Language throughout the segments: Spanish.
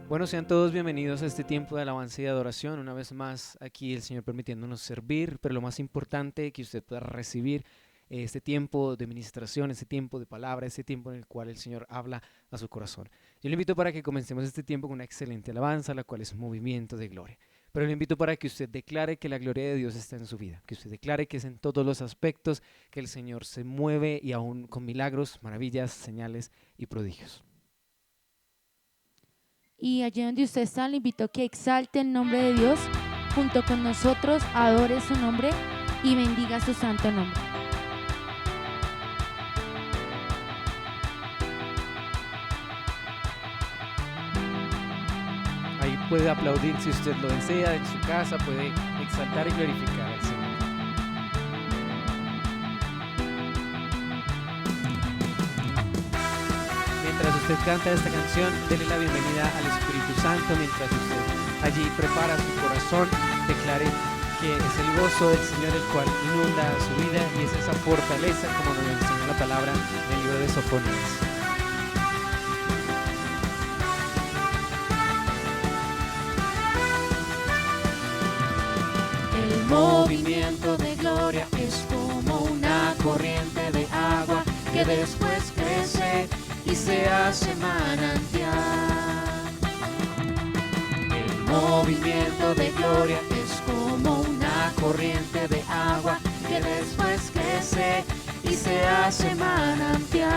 Bueno, sean todos bienvenidos a este tiempo de alabanza y de adoración. Una vez más, aquí el Señor permitiéndonos servir, pero lo más importante, que usted pueda recibir este tiempo de ministración, este tiempo de palabra, este tiempo en el cual el Señor habla a su corazón. Yo le invito para que comencemos este tiempo con una excelente alabanza, la cual es un movimiento de gloria. Pero le invito para que usted declare que la gloria de Dios está en su vida, que usted declare que es en todos los aspectos que el Señor se mueve y aún con milagros, maravillas, señales y prodigios. Y allí donde usted está, le invito a que exalte el nombre de Dios junto con nosotros, adore su nombre y bendiga su santo nombre. Ahí puede aplaudir si usted lo desea, en su casa puede exaltar y glorificar al Señor. Mientras usted canta esta canción, dele la bienvenida al Espíritu Santo. Mientras usted allí prepara su corazón, declare que es el gozo del Señor el cual inunda su vida y es esa fortaleza, como nos enseña la palabra en el libro de Sofonías. El movimiento de gloria es como una corriente de agua que después crece y se hace manantial. El movimiento de gloria es como una corriente de agua que después crece y se hace manantial.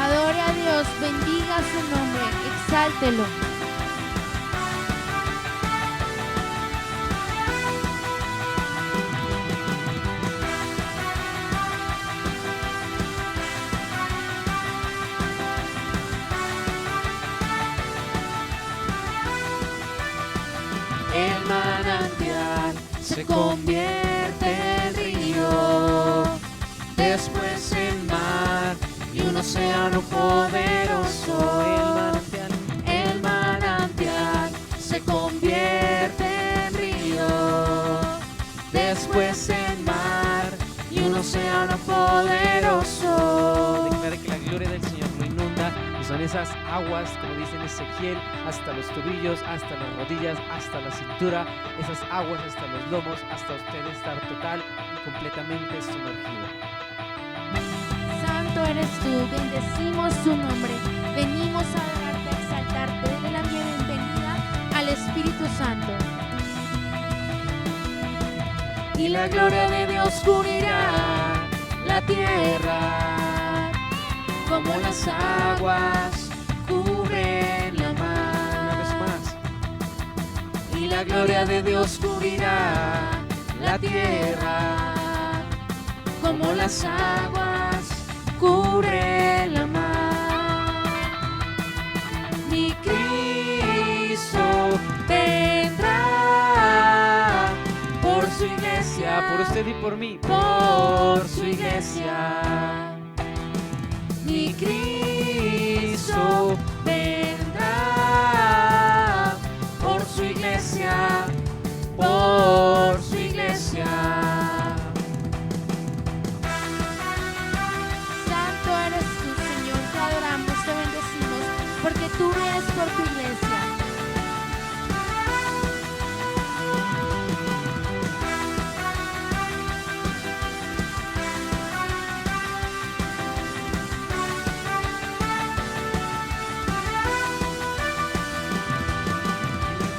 Adore a Dios, bendiga su nombre, exáltelo. El manantial se convierte en río, después en mar y un océano poderoso. El manantial se convierte en río, después en mar y un océano poderoso. Declare que la gloria del Señor lo inunda y son esas aguas, como dice en Ezequiel, hasta los tobillos, hasta las rodillas, hasta la cintura, esas aguas hasta los lomos, hasta usted estar total y completamente sumergido. Santo eres tú, bendecimos tu nombre, venimos a adorarte, a exaltarte, dale la bienvenida al Espíritu Santo. Y la gloria de Dios cubrirá la tierra, como las aguas cubren la mar. Una vez más. Y la gloria de Dios cubrirá la tierra, como las aguas cubren la mar. Mi Cristo vendrá por su iglesia, Por usted y por mí. por su iglesia. Mi Cristo vendrá por su iglesia, por su iglesia. Santo eres tú, Señor, te adoramos, te bendecimos, porque tú vienes por tu iglesia.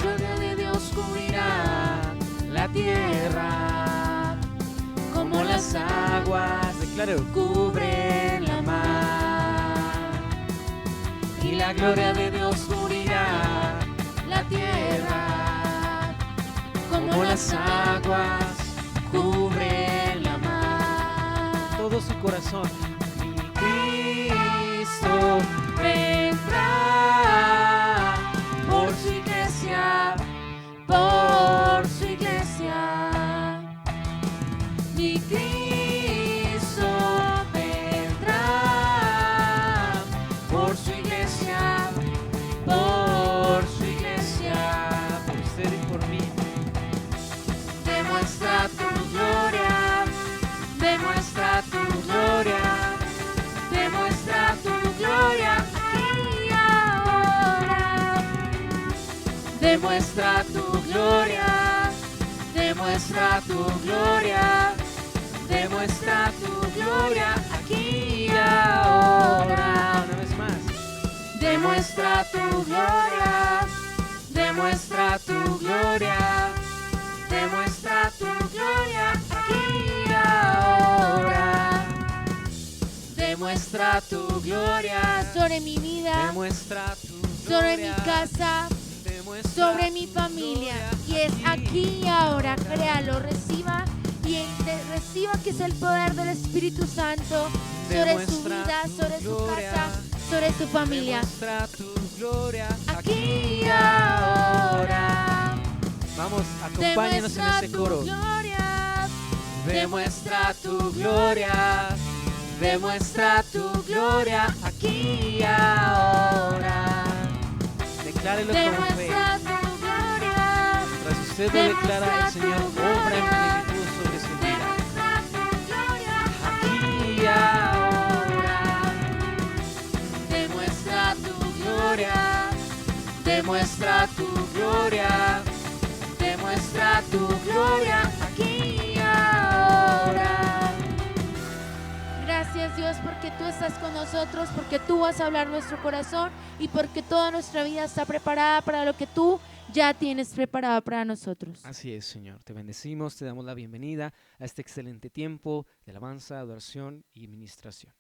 La gloria de Dios cubrirá la tierra, como las aguas Declaro. cubren la mar. Y la gloria de Dios cubrirá la tierra, como las aguas cubren la mar. Todo su corazón. Mi Cristo vendrá por su iglesia, por su iglesia. Mi Cristo vendrá por su iglesia, por su iglesia. Por usted y por mí. Demuestra tu gloria, demuestra tu gloria, demuestra tu gloria. demuestra tu gloria, demuestra tu gloria, demuestra tu gloria aquí y ahora. Una vez más. Demuestra tu gloria, demuestra tu gloria, demuestra tu gloria aquí y ahora. Demuestra tu gloria sobre mi vida, Demuestra tu sobre gloria. mi casa, Demuestra sobre mi tu familia. Y gloria es aquí y ahora. Créalo, reciba y reciba que es el poder del Espíritu Santo sobre su Demuestra vida, tu sobre su gloria. casa, sobre su familia. Demuestra tu gloria Aquí y ahora. Vamos, acompáñenos en Demuestra ese tu coro. gloria, Demuestra tu gloria. demuestra tu gloria aquí y ahora. Declárelo con fe. Demuestra tu gloria, Tras usted lo declara, el Señor obra en plenitud sobre su vida. demuestra tu gloria Aquí y ahora. demuestra tu gloria, demuestra tu gloria, demuestra tu gloria aquí y ahora. Gracias Dios porque tú estás con nosotros, porque tú vas a hablar nuestro corazón y porque toda nuestra vida está preparada para lo que tú ya tienes preparado para nosotros. Así es, Señor. Te bendecimos, te damos la bienvenida a este excelente tiempo de alabanza, adoración y ministración.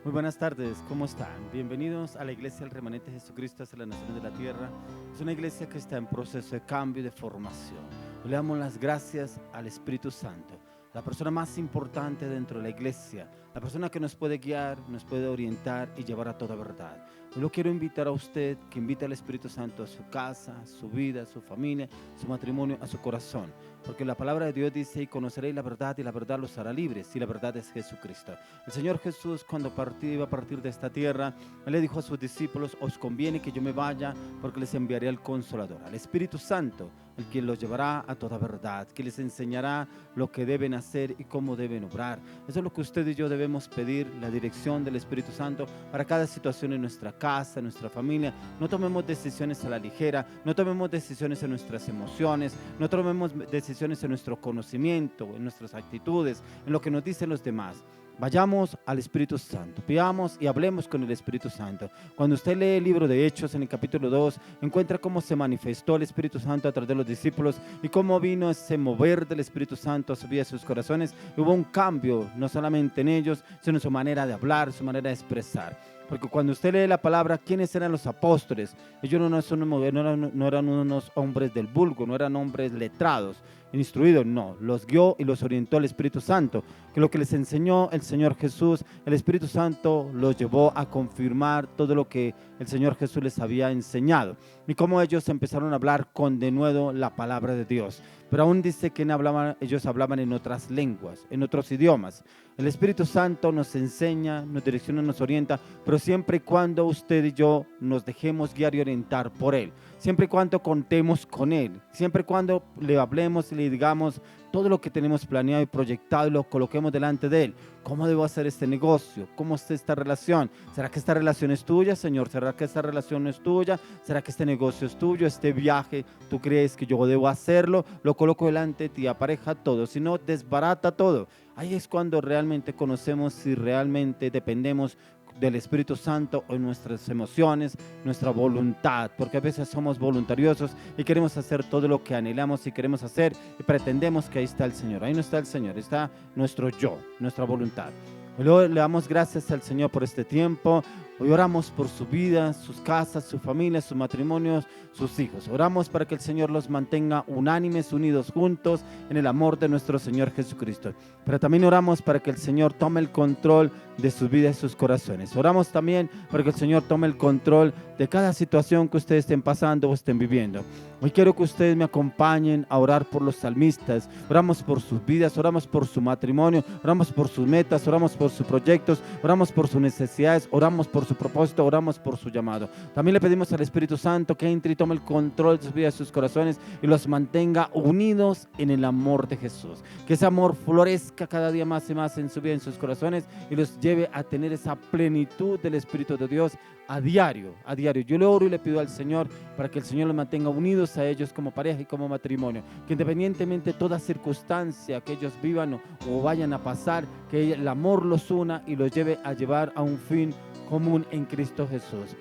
Muy buenas tardes, ¿cómo están? Bienvenidos a la Iglesia del Remanente de Jesucristo hacia las naciones de la tierra. Es una iglesia que está en proceso de cambio y de formación. Le damos las gracias al Espíritu Santo, la persona más importante dentro de la iglesia, la persona que nos puede guiar, nos puede orientar y llevar a toda verdad. Yo lo quiero invitar a usted, que invite al Espíritu Santo a su casa, a su vida, a su familia, a su matrimonio, a su corazón. Porque la palabra de Dios dice, y conoceréis la verdad, y la verdad los hará libres, y la verdad es Jesucristo. El Señor Jesús, cuando iba a partir de esta tierra, Él le dijo a sus discípulos, os conviene que yo me vaya, porque les enviaré al Consolador, al Espíritu Santo, el que los llevará a toda verdad, que les enseñará lo que deben hacer y cómo deben obrar. Eso es lo que usted y yo debemos pedir, la dirección del Espíritu Santo para cada situación en nuestra casa, en nuestra familia. No tomemos decisiones a la ligera, no tomemos decisiones en nuestras emociones, no tomemos decisiones en nuestro conocimiento, en nuestras actitudes, en lo que nos dicen los demás. Vayamos al Espíritu Santo, pidamos y hablemos con el Espíritu Santo. Cuando usted lee el libro de Hechos en el capítulo 2, encuentra cómo se manifestó el Espíritu Santo a través de los discípulos y cómo vino ese mover del Espíritu Santo a su vida, a sus corazones. Y hubo un cambio, no solamente en ellos, sino en su manera de hablar, su manera de expresar. Porque cuando usted lee la palabra, ¿quiénes eran los apóstoles? Ellos no eran unos hombres del vulgo, no eran hombres letrados, instruidos, no. Los guió y los orientó el Espíritu Santo. Que lo que les enseñó el Señor Jesús, el Espíritu Santo los llevó a confirmar todo lo que el Señor Jesús les había enseñado. Y cómo ellos empezaron a hablar con denuedo la palabra de Dios. Pero aún dice que ellos hablaban en otras lenguas, en otros idiomas. El Espíritu Santo nos enseña, nos direcciona, nos orienta, pero siempre y cuando usted y yo nos dejemos guiar y orientar por Él. Siempre y cuando contemos con Él. Siempre y cuando le hablemos y le digamos todo lo que tenemos planeado y proyectado y lo coloquemos delante de Él. ¿Cómo debo hacer este negocio? ¿Cómo está esta relación? ¿Será que esta relación es tuya, Señor? ¿Será que esta relación no es tuya? ¿Será que este negocio es tuyo? ¿Este viaje tú crees que yo debo hacerlo? Lo coloco delante de ti, apareja todo. Si no, desbarata todo. Ahí es cuando realmente conocemos si realmente dependemos del Espíritu Santo o en nuestras emociones, nuestra voluntad, porque a veces somos voluntariosos y queremos hacer todo lo que anhelamos y queremos hacer y pretendemos que ahí está el Señor. Ahí no está el Señor, está nuestro yo, nuestra voluntad. Hoy le damos gracias al Señor por este tiempo. Hoy oramos por su vida, sus casas, su familia, sus matrimonios, sus hijos. Oramos para que el Señor los mantenga unánimes, unidos juntos en el amor de nuestro Señor Jesucristo. Pero también oramos para que el Señor tome el control de sus vidas y sus corazones. Oramos también para que el Señor tome el control de cada situación que ustedes estén pasando o estén viviendo. Hoy quiero que ustedes me acompañen a orar por los salmistas. Oramos por sus vidas, oramos por su matrimonio, oramos por sus metas, oramos por sus proyectos, oramos por sus necesidades, oramos por su propósito, oramos por su llamado. También le pedimos al Espíritu Santo que entre y tome el control de sus vidas y sus corazones y los mantenga unidos en el amor de Jesús. Que ese amor florezca cada día más y más en su vida y en sus corazones y los lleve lleve a tener esa plenitud del Espíritu de Dios a diario, a diario. Yo le oro y le pido al Señor para que el Señor los mantenga unidos a ellos como pareja y como matrimonio, que independientemente de toda circunstancia que ellos vivan o vayan a pasar, que el amor los una y los lleve a llevar a un fin común en Cristo Jesús.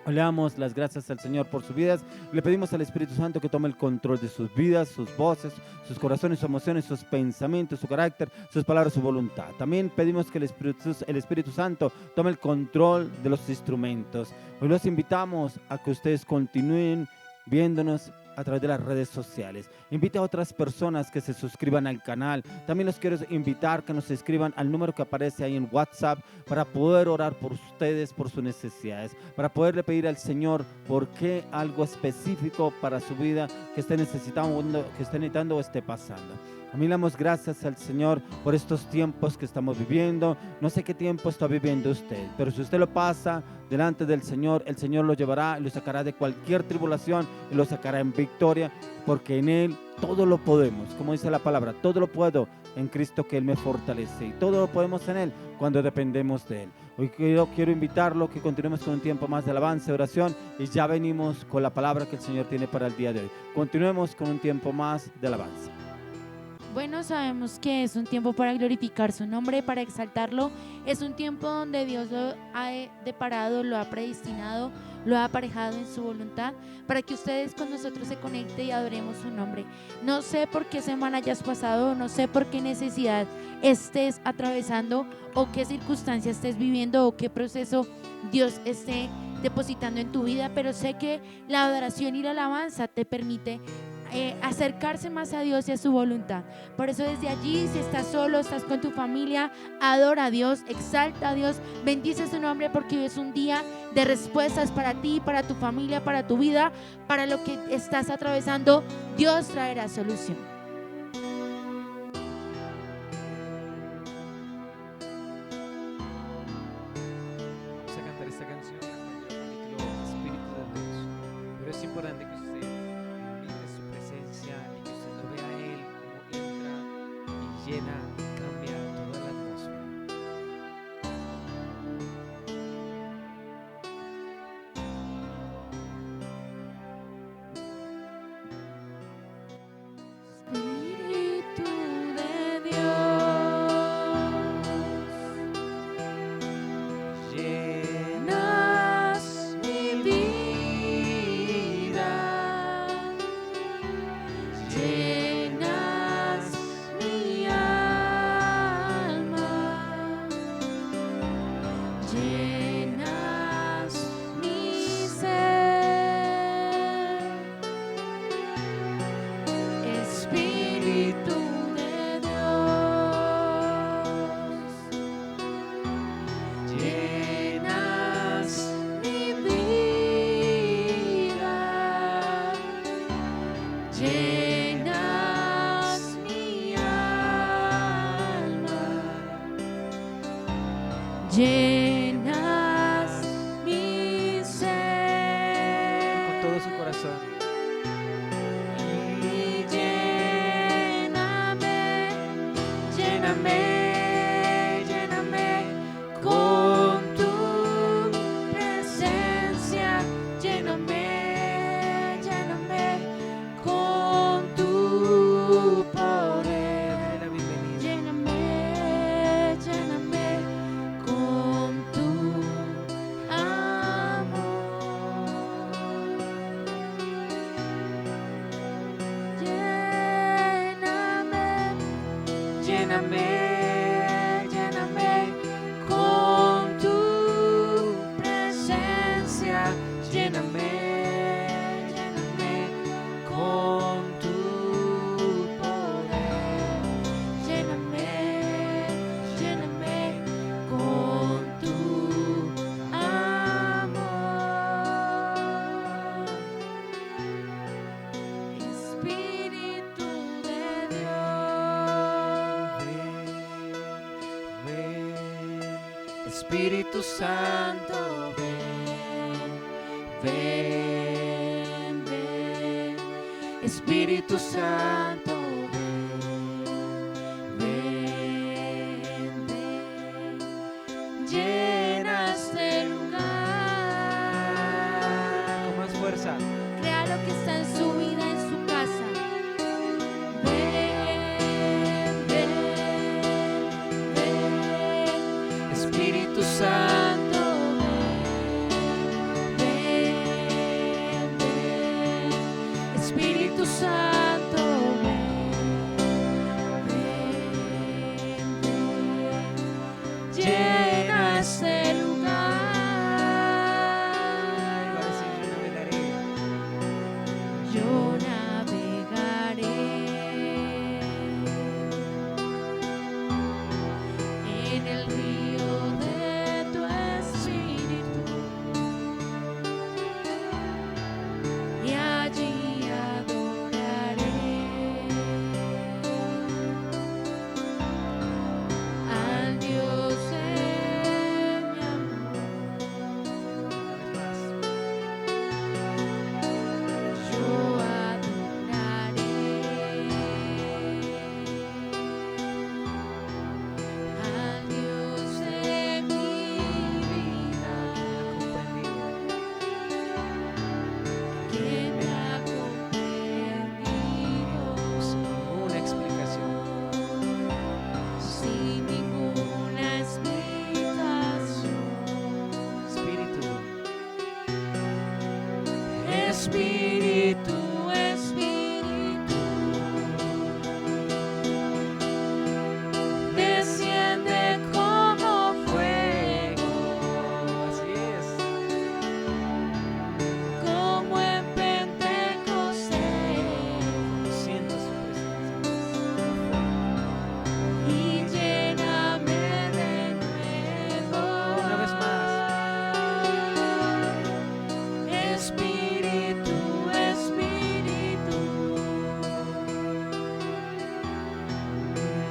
Le damos las gracias al Señor por sus vidas. Le pedimos al Espíritu Santo que tome el control de sus vidas, sus voces, sus corazones, sus emociones, sus pensamientos, su carácter, sus palabras, su voluntad. También pedimos que el Espíritu Santo tome el control de los instrumentos. Hoy los invitamos a que ustedes continúen viéndonos a través de las redes sociales. Invite a otras personas que se suscriban al canal. También los quiero invitar que nos escriban al número que aparece ahí en WhatsApp para poder orar por ustedes, por sus necesidades, para poderle pedir al Señor por qué algo específico para su vida que esté necesitando o esté pasando. A mí le damos gracias al Señor por estos tiempos que estamos viviendo. No sé qué tiempo está viviendo usted, pero si usted lo pasa delante del Señor, el Señor lo llevará y lo sacará de cualquier tribulación y lo sacará en victoria, porque en Él todo lo podemos. Como dice la palabra, todo lo puedo en Cristo que Él me fortalece, y todo lo podemos en Él cuando dependemos de Él. Hoy quiero invitarlo que continuemos con un tiempo más de alabanza y oración, y ya venimos con la palabra que el Señor tiene para el día de hoy. Continuemos con un tiempo más de alabanza. Bueno, sabemos que es un tiempo para glorificar su nombre, para exaltarlo. Es un tiempo donde Dios lo ha deparado, lo ha predestinado, lo ha aparejado en su voluntad para que ustedes con nosotros se conecten y adoremos su nombre. No sé por qué semana hayas pasado, no sé por qué necesidad estés atravesando o qué circunstancia estés viviendo o qué proceso Dios esté depositando en tu vida, pero sé que la adoración y la alabanza te permite acercarse más a Dios y a su voluntad. Por eso desde allí, si estás solo, estás con tu familia, adora a Dios, exalta a Dios, bendice su nombre, porque hoy es un día de respuestas para ti, para tu familia, para tu vida, para lo que estás atravesando. Dios traerá solución. Vamos a cantar esta canción que lleva por título Espíritu de Dios, pero es importante que usted mire su presencia y que usted lo vea a Él como entra y llena y cambia toda la atmósfera. Espíritu de Dios, llenas mi vida, llenas mi alma, llenas mi ser. Espíritu de Dios, llenas mi vida, llenas mi alma, llenas mi ser. Con todo su corazón. Y lléname, lléname, lléname con tu presencia, lléname, lléname con tu poder, Dale la bienvenida. lléname, lléname con tu amor. Lléname, lléname con tu presencia, lléname, lléname con tu poder, lléname, lléname con tu amor. Espíritu de Dios, Ven, Espíritu Santo, ven, ven, Espíritu Santo, ven, ven, llena este lugar. Con más fuerza. Crea lo que está en su vida, en su casa. Ven, ven, ven, Espíritu Santo, ven, ven, ven, Espíritu Santo, ven, ven, ven, llena este lugar. Va a decir, Yo navegaré en el río de tu espíritu y allí adoraré al Dios de mi amor. Una vez más. Yo adoraré al Dios de mi vida, que me ha comprendido Sin ninguna explicación. sin ninguna explicación. Espíritu. Espíritu, Espíritu, desciende como fuego, Así es. como en Pentecostés, Siento su presencia. y lléname de nuevo. Una vez más. Espíritu, Espíritu,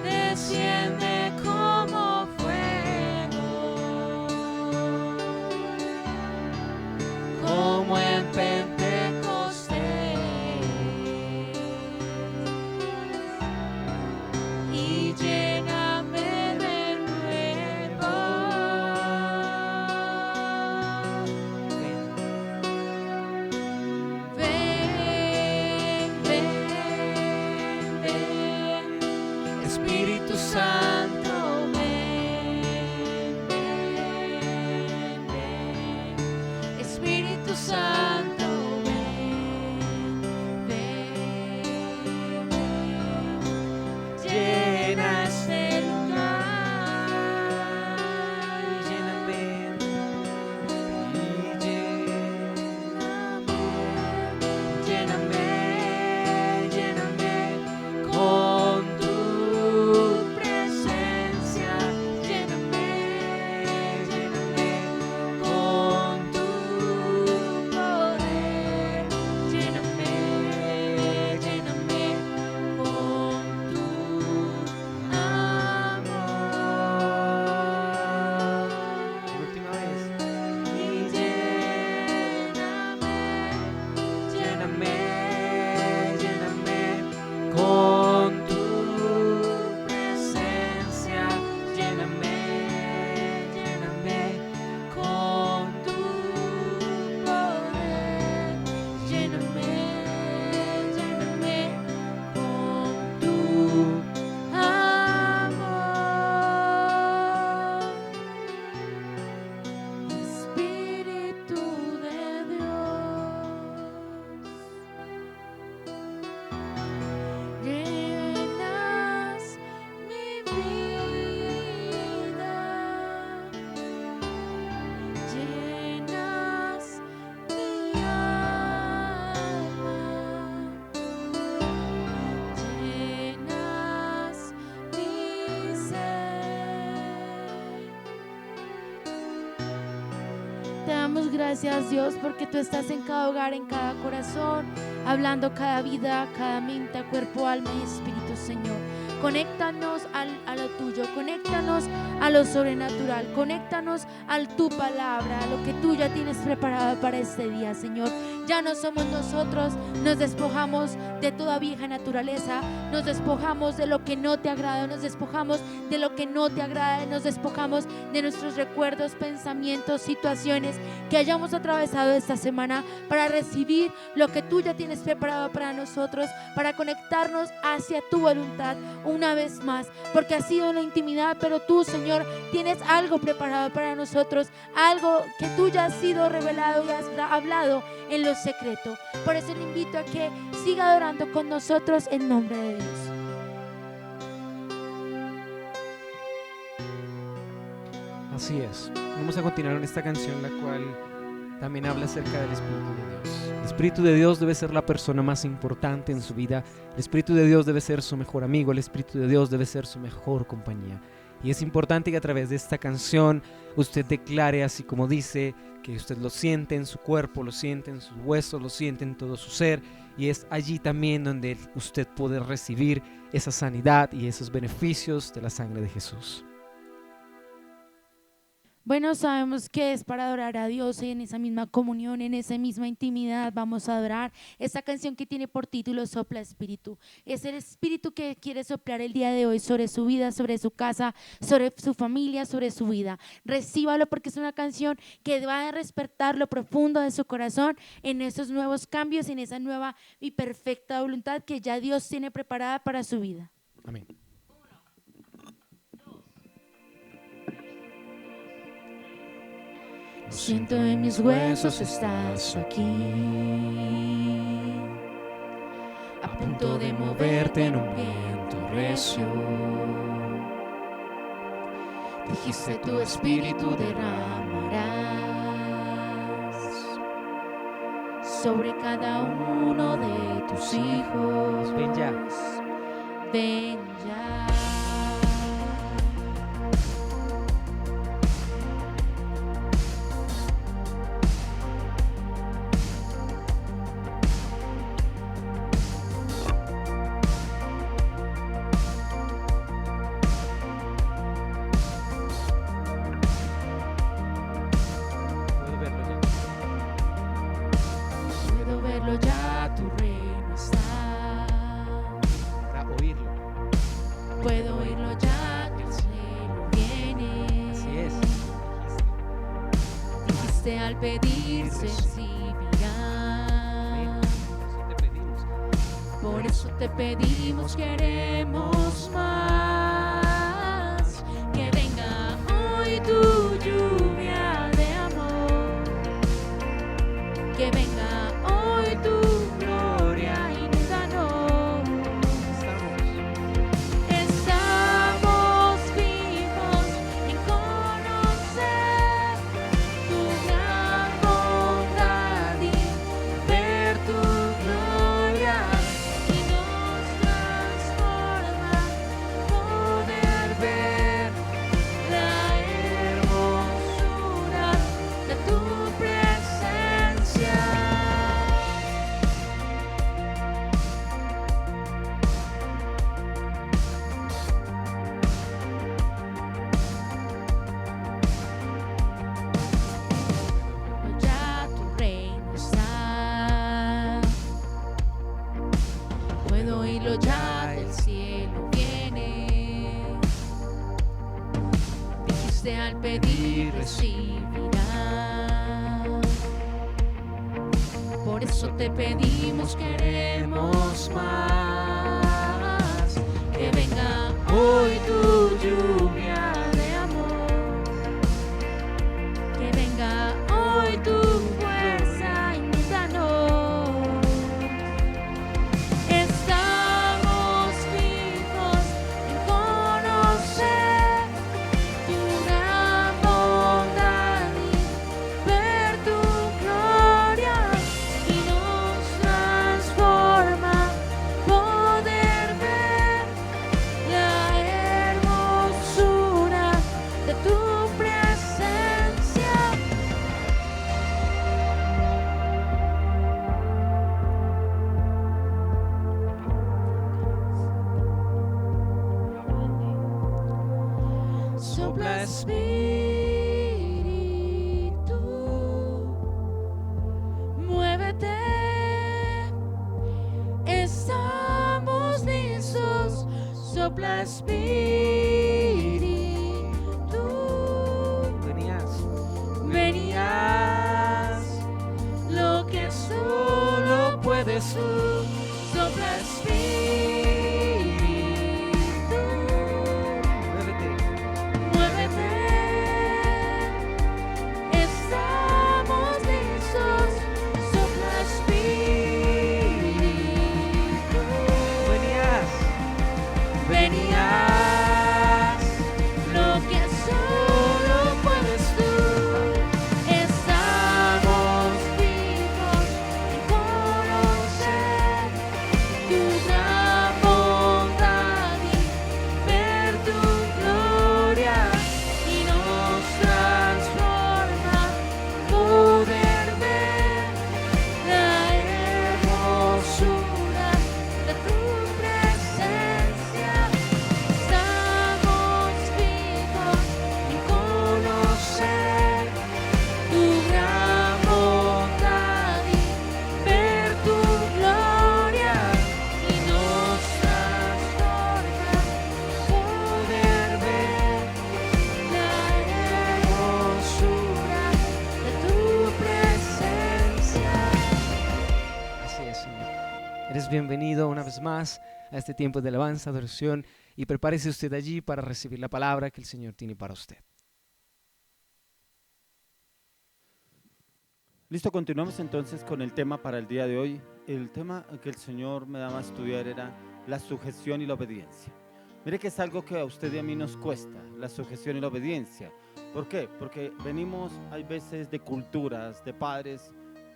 desciende como fuego, como en Pentecostés, y lléname de nuevo. Ven. Ven, ven, ven, Espíritu Santo, ven, ven, ven, Espíritu Santo, ven, ven, ven, llena este lugar, Lléname. lléname, lléname con tu presencia, lléname, lléname con tu poder, lléname, lléname con tu amor. Por última vez. Y lléname, lléname, lléname con tu presencia, lléname, lléname con tu poder, lléname, lléname con tu amor. Espíritu de Dios, llenas mi vida, llenas mi alma, llenas mi ser. Te damos gracias, Dios, porque tú estás en cada hogar, en cada corazón, hablando cada vida, cada mente, cuerpo, alma y espíritu, Señor. Conéctanos a lo tuyo, conéctanos a lo sobrenatural, conéctanos a tu palabra, a lo que tú ya tienes preparado para este día, Señor. Ya no somos nosotros, nos despojamos de toda vieja naturaleza, nos despojamos de lo que no te agrada, nos despojamos de lo que no te agrada, nos despojamos de nuestros recuerdos, pensamientos, situaciones que hayamos atravesado esta semana para recibir lo que tú ya tienes preparado para nosotros, para conectarnos hacia tu voluntad una vez más, porque ha sido la intimidad, pero tú, Señor, tienes algo preparado para nosotros, algo que tú ya has sido revelado y has hablado en lo secreto. Por eso le invito a que siga adorando con nosotros en nombre de Dios. Así es. Vamos a continuar en esta canción, la cual también habla acerca del Espíritu de Dios. El Espíritu de Dios debe ser la persona más importante en su vida. El Espíritu de Dios debe ser su mejor amigo. El Espíritu de Dios debe ser su mejor compañía. Y es importante que a través de esta canción usted declare, así como dice, que usted lo siente en su cuerpo, lo siente en sus huesos, lo siente en todo su ser. Y es allí también donde usted puede recibir esa sanidad y esos beneficios de la sangre de Jesús. Bueno, sabemos que es para adorar a Dios y en esa misma comunión, en esa misma intimidad vamos a adorar esta canción que tiene por título Sopla Espíritu. Es el Espíritu que quiere soplar el día de hoy sobre su vida, sobre su casa, sobre su familia, sobre su vida. Recíbalo porque es una canción que va a despertar lo profundo de su corazón en esos nuevos cambios, en esa nueva y perfecta voluntad que ya Dios tiene preparada para su vida. Amén. Siento en mis huesos estás aquí, a punto de moverte en un viento recio. Dijiste tu espíritu derramarás sobre cada uno de tus hijos. Ven ya. Ven ya. Puedo verlo ya, tu reino está. Para oírlo. Puedo oírlo ya, que el cielo viene. Así es. Dijiste al pedir recibirás. Eso te pedimos. Por eso te pedimos, queremos más. Que venga hoy tu lluvia de amor. Que venga hoy tu gloria inúndanos. Estamos vivos en conocer tu gran bondad y ver tu gloria y nos transforma, poder ver la hermosura de tu presencia. Ya tu reino está. Puedo oírlo ya, del cielo viene. Dijiste al pedir recibirás. Por eso te pedimos, queremos más. Que venga hoy tu lluvia de amor. Que venga hoy tu fuerza inúndanos. Estamos vivos en conocer tu gran bondad y ver tu gloria y nos transforma, poder ver la hermosura puedes tú, sopla Espíritu, muévete, estamos listos, sopla Espíritu, venías, lo que solo puedes tú. Estamos vivos en conocer tu gran bondad y ver tu gloria, y nos transforma poder ver la hermosura de tu presencia. Estamos vivos en conocer tu gran bondad y ver tu gloria, y nos transforma poder ver la hermosura de tu presencia. Así es, Señor. Eres bienvenido una vez más a este tiempo de alabanza, adoración, y prepárese usted allí para recibir la palabra que el Señor tiene para usted. Listo, continuamos entonces con el tema para el día de hoy. El tema que el Señor me daba a estudiar era la sujeción y la obediencia. Mire que es algo que a usted y a mí nos cuesta, la sujeción y la obediencia. ¿Por qué? Porque venimos, hay veces, de culturas, de padres,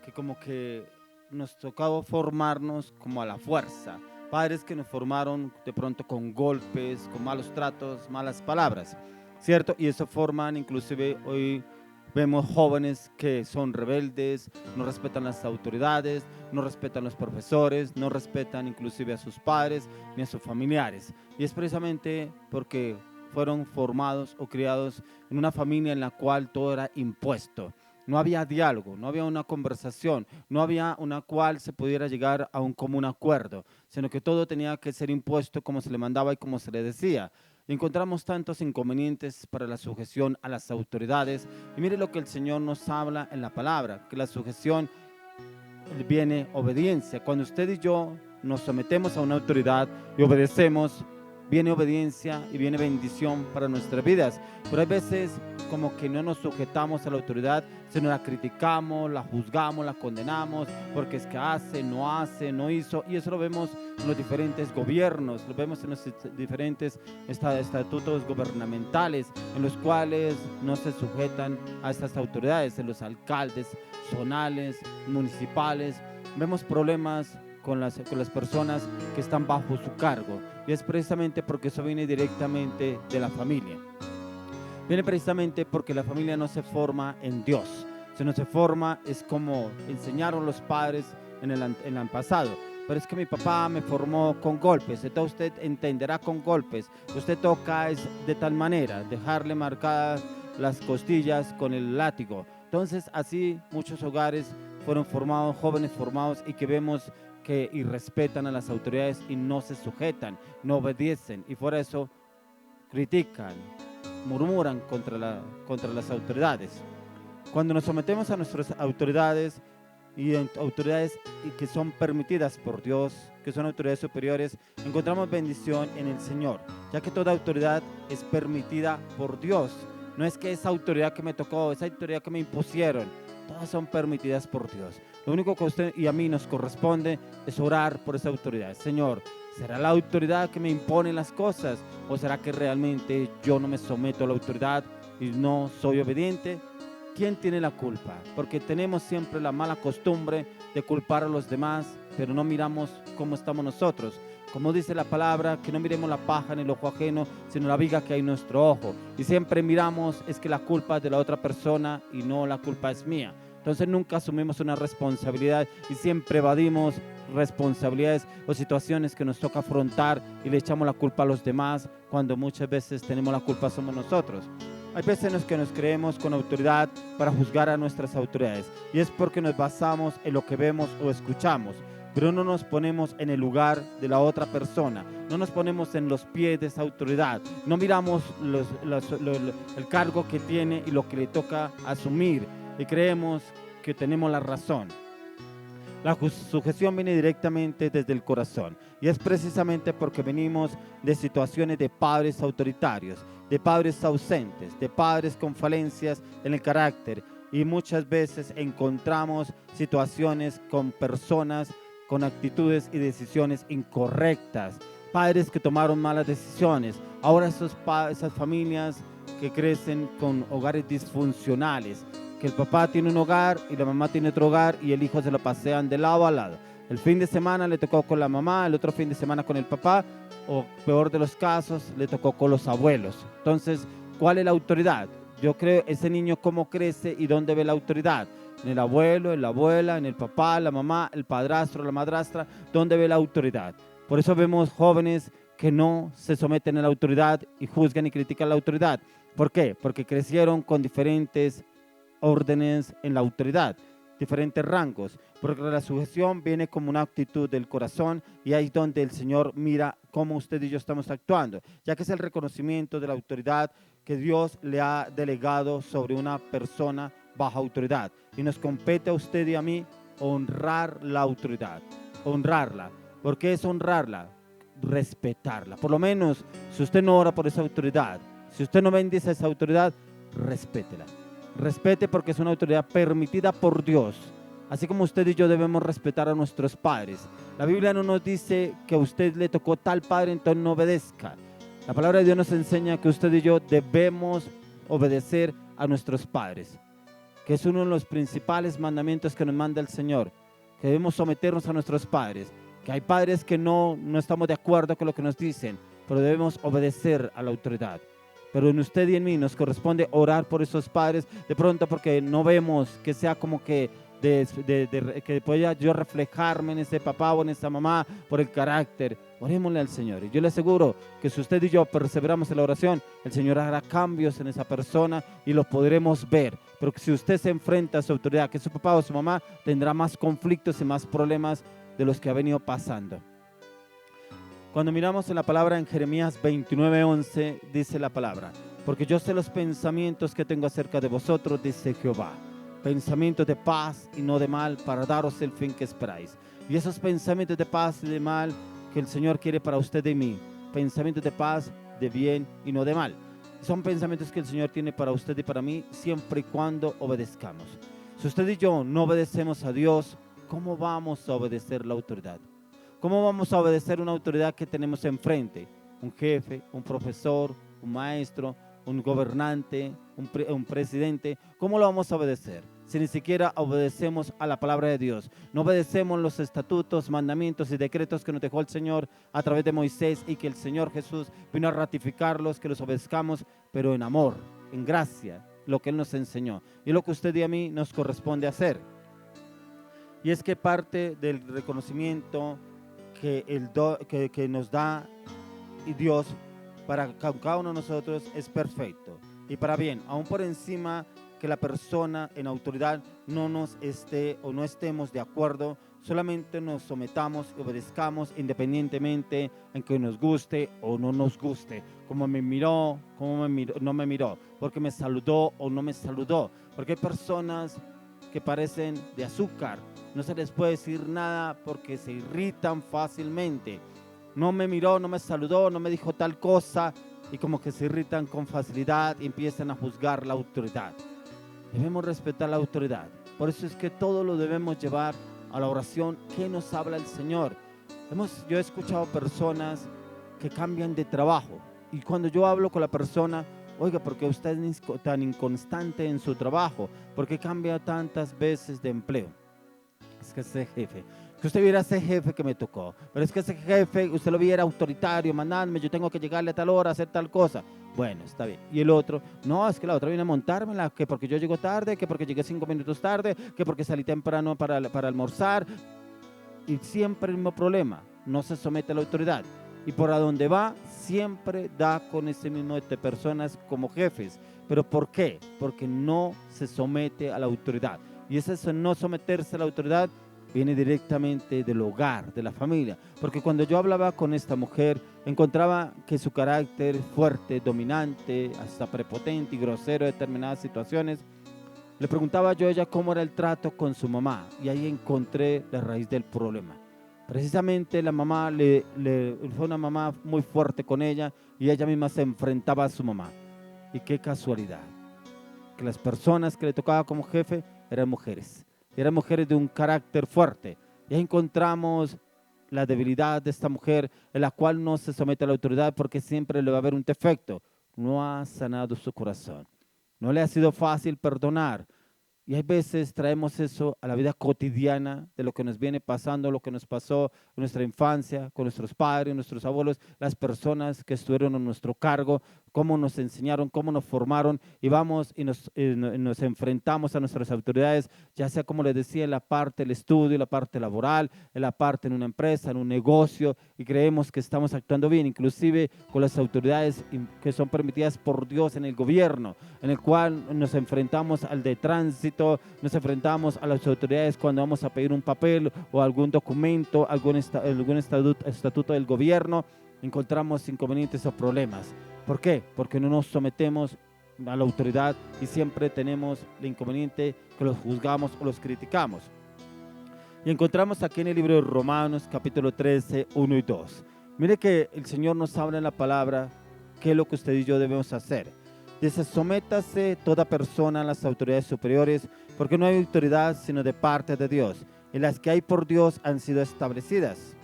que como que nos tocaba formarnos como a la fuerza. Padres que nos formaron de pronto con golpes, con malos tratos, malas palabras, ¿cierto? Y eso forman, inclusive hoy vemos jóvenes que son rebeldes, no respetan las autoridades, no respetan los profesores, no respetan inclusive a sus padres ni a sus familiares. Y es precisamente porque fueron formados o criados en una familia en la cual todo era impuesto. No había diálogo, no había una conversación, no había una cual se pudiera llegar a un común acuerdo, sino que todo tenía que ser impuesto como se le mandaba y como se le decía. Y encontramos tantos inconvenientes para la sujeción a las autoridades. Y mire lo que el Señor nos habla en la palabra, que la sujeción viene obediencia. Cuando usted y yo nos sometemos a una autoridad y obedecemos, viene obediencia y viene bendición para nuestras vidas. Pero hay veces como que no nos sujetamos a la autoridad, sino la criticamos, la juzgamos, la condenamos, porque es que hace, no hizo. Y eso lo vemos en los diferentes gobiernos, lo vemos en los diferentes estatutos gubernamentales, en los cuales no se sujetan a estas autoridades, en los alcaldes zonales, municipales. Vemos problemas con las personas que están bajo su cargo, y es precisamente porque eso viene directamente de la familia. Viene precisamente porque la familia no se forma en Dios, sino se forma, es como enseñaron los padres en el pasado. Pero es que mi papá me formó con golpes, entonces usted entenderá con golpes. Usted toca es de tal manera, dejarle marcadas las costillas con el látigo. Entonces así muchos hogares fueron formados, jóvenes formados, y que vemos que irrespetan a las autoridades y no se sujetan, no obedecen, y por eso critican, murmuran contra las autoridades. Cuando nos sometemos a nuestras autoridades, y autoridades que son permitidas por Dios, que son autoridades superiores, encontramos bendición en el Señor, ya que toda autoridad es permitida por Dios. No es que esa autoridad que me tocó, esa autoridad que me impusieron, todas son permitidas por Dios. Lo único que a usted y a mí nos corresponde es orar por esa autoridad. Señor, ¿será la autoridad que me impone las cosas? ¿O será que realmente yo no me someto a la autoridad y no soy obediente? ¿Quién tiene la culpa? Porque tenemos siempre la mala costumbre de culpar a los demás, pero no miramos cómo estamos nosotros. Como dice la palabra, que no miremos la paja en el ojo ajeno, sino la viga que hay en nuestro ojo. Y siempre miramos, es que la culpa es de la otra persona y no la culpa es mía. Entonces nunca asumimos una responsabilidad y siempre evadimos responsabilidades o situaciones que nos toca afrontar y le echamos la culpa a los demás, cuando muchas veces tenemos la culpa somos nosotros. Hay veces en las que nos creemos con autoridad para juzgar a nuestras autoridades, y es porque nos basamos en lo que vemos o escuchamos, pero no nos ponemos en el lugar de la otra persona, no nos ponemos en los pies de esa autoridad, no miramos el cargo que tiene y lo que le toca asumir, y creemos que tenemos la razón. La sujeción viene directamente desde el corazón y es precisamente porque venimos de situaciones de padres autoritarios, de padres ausentes, de padres con falencias en el carácter, y muchas veces encontramos situaciones con personas con actitudes y decisiones incorrectas, padres que tomaron malas decisiones. Ahora esas familias que crecen con hogares disfuncionales, que el papá tiene un hogar y la mamá tiene otro hogar y el hijo se lo pasean de lado a lado. El fin de semana le tocó con la mamá, el otro fin de semana con el papá, o peor de los casos, le tocó con los abuelos. Entonces, ¿cuál es la autoridad? Yo creo ese niño cómo crece y dónde ve la autoridad. En el abuelo, en la abuela, en el papá, la mamá, el padrastro, la madrastra, ¿dónde ve la autoridad? Por eso vemos jóvenes que no se someten a la autoridad y juzgan y critican la autoridad. ¿Por qué? Porque crecieron con diferentes órdenes en la autoridad, diferentes rangos, porque la sujeción viene como una actitud del corazón y ahí es donde el Señor mira cómo usted y yo estamos actuando, ya que es el reconocimiento de la autoridad que Dios le ha delegado sobre una persona bajo autoridad y nos compete a usted y a mí honrar la autoridad, honrarla. ¿Por qué es honrarla? Respetarla. Por lo menos, si usted no ora por esa autoridad, si usted no bendice a esa autoridad, respétela. Respete porque es una autoridad permitida por Dios. Así como usted y yo debemos respetar a nuestros padres. La Biblia no nos dice que a usted le tocó tal padre, entonces no obedezca. La palabra de Dios nos enseña que usted y yo debemos obedecer a nuestros padres, que es uno de los principales mandamientos que nos manda el Señor, que debemos someternos a nuestros padres, que hay padres que no estamos de acuerdo con lo que nos dicen, pero debemos obedecer a la autoridad. Pero en usted y en mí nos corresponde orar por esos padres, de pronto porque no vemos que sea como que que pueda yo reflejarme en ese papá o en esa mamá por el carácter. Orémosle al Señor y yo le aseguro que si usted y yo perseveramos en la oración, el Señor hará cambios en esa persona y lo podremos ver. Pero si usted se enfrenta a su autoridad, que su papá o su mamá, tendrá más conflictos y más problemas de los que ha venido pasando. Cuando miramos en la palabra en Jeremías 29:11, dice la palabra: porque yo sé los pensamientos que tengo acerca de vosotros, dice Jehová, pensamientos de paz y no de mal, para daros el fin que esperáis. Y esos pensamientos de paz y de mal que el Señor quiere para usted y mí, pensamientos de paz, de bien y no de mal, son pensamientos que el Señor tiene para usted y para mí, siempre y cuando obedezcamos. Si usted y yo no obedecemos a Dios, ¿cómo vamos a obedecer la autoridad? ¿Cómo vamos a obedecer una autoridad que tenemos enfrente? Un jefe, un profesor, un maestro, un gobernante, un presidente. ¿Cómo lo vamos a obedecer? Si ni siquiera obedecemos a la palabra de Dios, no obedecemos los estatutos, mandamientos y decretos que nos dejó el Señor a través de Moisés y que el Señor Jesús vino a ratificarlos, que los obedezcamos, pero en amor, en gracia, lo que Él nos enseñó. Y lo que usted y a mí nos corresponde hacer. Y es que parte del reconocimiento que nos da Dios para cada uno de nosotros es perfecto y para bien, aún por encima que la persona en autoridad no nos esté o no estemos de acuerdo, solamente nos sometamos y obedezcamos independientemente en que nos guste o no nos guste, como me miró, no me miró, porque me saludó o no me saludó, porque hay personas que parecen de azúcar, no se les puede decir nada porque se irritan fácilmente. No me miró, no me saludó, no me dijo tal cosa y como que se irritan con facilidad y empiezan a juzgar la autoridad. Debemos respetar la autoridad. Por eso es que todo lo debemos llevar a la oración que nos habla el Señor. Yo he escuchado personas que cambian de trabajo y cuando yo hablo con la persona, oiga, ¿por qué usted es tan inconstante en su trabajo? ¿Por qué cambia tantas veces de empleo? Es que ese jefe, que usted viera ese jefe que me tocó, pero es que ese jefe, usted lo viera autoritario, mandadme, yo tengo que llegarle a tal hora, hacer tal cosa. Bueno, está bien. Y el otro, no, es que la otra viene a montármela, que porque yo llego tarde, que porque llegué 5 minutos tarde, que porque salí temprano para almorzar. Y siempre el mismo problema, no se somete a la autoridad. Y por a donde va, siempre da con ese mismo de personas como jefes. ¿Pero por qué? Porque no se somete a la autoridad. Y ese no someterse a la autoridad viene directamente del hogar, de la familia. Porque cuando yo hablaba con esta mujer, encontraba que su carácter fuerte, dominante, hasta prepotente y grosero en determinadas situaciones, Le preguntaba yo a ella cómo era el trato con su mamá y ahí encontré la raíz del problema. Precisamente la mamá fue una mamá muy fuerte con ella y ella misma se enfrentaba a su mamá. Y qué casualidad, que las personas que le tocaba como jefe eran mujeres de un carácter fuerte. Y ahí encontramos la debilidad de esta mujer, en la cual no se somete a la autoridad porque siempre le va a haber un defecto. No ha sanado su corazón, no le ha sido fácil perdonar. Y hay veces traemos eso a la vida cotidiana de lo que nos viene pasando, lo que nos pasó en nuestra infancia, con nuestros padres, nuestros abuelos, las personas que estuvieron a nuestro cargo, cómo nos enseñaron, cómo nos formaron y vamos y nos enfrentamos a nuestras autoridades, ya sea como les decía, en la parte del estudio, en la parte laboral, en la parte en una empresa, en un negocio y creemos que estamos actuando bien, inclusive con las autoridades que son permitidas por Dios en el gobierno, en el cual nos enfrentamos al de tránsito, nos enfrentamos a las autoridades cuando vamos a pedir un papel o algún documento, algún estatuto del gobierno, encontramos inconvenientes o problemas. ¿Por qué? Porque no nos sometemos a la autoridad y siempre tenemos el inconveniente que los juzgamos o los criticamos. Y encontramos aquí en el libro de Romanos capítulo 13, 1 y 2. Mire que el Señor nos habla en la palabra qué es lo que usted y yo debemos hacer. Dice, sométase toda persona a las autoridades superiores, porque no hay autoridad sino de parte de Dios, y las que hay por Dios han sido establecidas.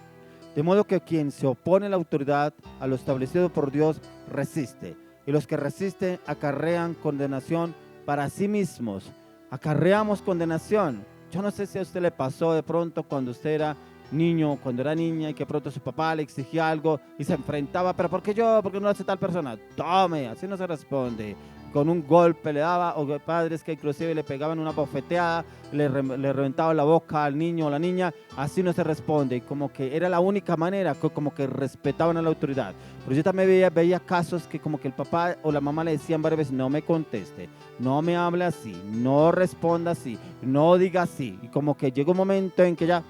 De modo que quien se opone a la autoridad, a lo establecido por Dios, resiste. Y los que resisten acarrean condenación para sí mismos. Acarreamos condenación. Yo no sé si a usted le pasó de pronto cuando usted era niño, cuando era niña y que pronto su papá le exigía algo y se enfrentaba, pero ¿por qué yo? ¿Por qué no lo hace tal persona? Tome, así no se responde. Con un golpe le daba, o padres que inclusive le pegaban una bofeteada, le reventaban la boca al niño o la niña, así no se responde. Como que era la única manera, como que respetaban a la autoridad. Pero yo también veía casos que como que el papá o la mamá le decían varias veces, no me conteste, no me hable así, no responda así, no diga así. Y como que llegó un momento en que ya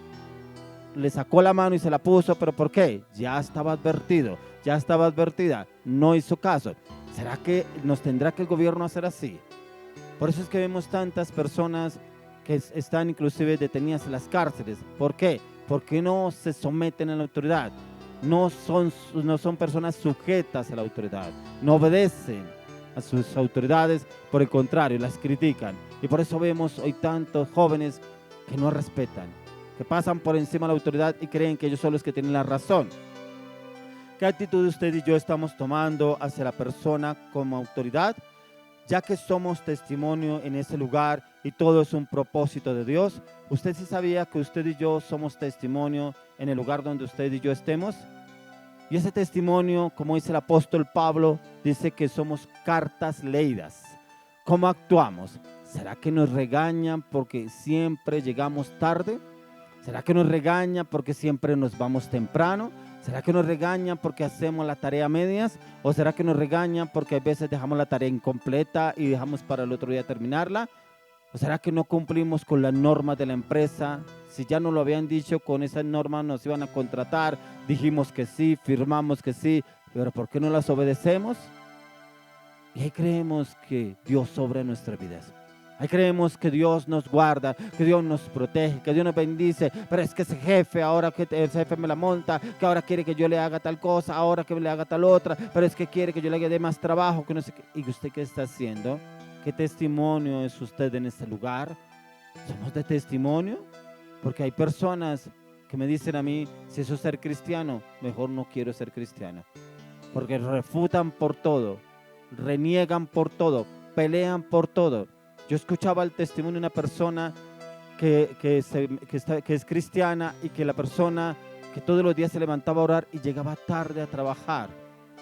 le sacó la mano y se la puso, pero ¿por qué? Ya estaba advertido, ya estaba advertida, no hizo caso. ¿Será que nos tendrá que el gobierno hacer así? Por eso es que vemos tantas personas que están inclusive detenidas en las cárceles. ¿Por qué? Porque no se someten a la autoridad, no son personas sujetas a la autoridad, no obedecen a sus autoridades, por el contrario, las critican. Y por eso vemos hoy tantos jóvenes que no respetan, que pasan por encima de la autoridad y creen que ellos son los que tienen la razón. ¿Qué actitud usted y yo estamos tomando hacia la persona como autoridad? Ya que somos testimonio en ese lugar y todo es un propósito de Dios, ¿usted sí sabía que usted y yo somos testimonio en el lugar donde usted y yo estemos? Y ese testimonio, como dice el apóstol Pablo, dice que somos cartas leídas. ¿Cómo actuamos? ¿Será que nos regañan porque siempre llegamos tarde? ¿Será que nos regañan porque siempre nos vamos temprano? ¿Será que nos regañan porque hacemos la tarea a medias? ¿O será que nos regañan porque a veces dejamos la tarea incompleta y dejamos para el otro día terminarla? ¿O será que no cumplimos con las normas de la empresa? Si ya nos lo habían dicho, con esas normas nos iban a contratar, dijimos que sí, firmamos que sí, pero ¿por qué no las obedecemos? Y ahí creemos que Dios obra en nuestras vidas. Ahí creemos que Dios nos guarda, que Dios nos protege, que Dios nos bendice, pero es que ese jefe, ahora que ese jefe me la monta, que ahora quiere que yo le haga tal cosa, ahora que le haga tal otra, pero es que quiere que yo le haga de más trabajo, que no sé qué. ¿Y usted qué está haciendo? ¿Qué testimonio es usted en este lugar? ¿Somos de testimonio? Porque hay personas que me dicen a mí, si eso es ser cristiano, mejor no quiero ser cristiano. Porque refutan por todo, reniegan por todo, pelean por todo. Yo escuchaba el testimonio de una persona que es cristiana y que la persona que todos los días se levantaba a orar y llegaba tarde a trabajar.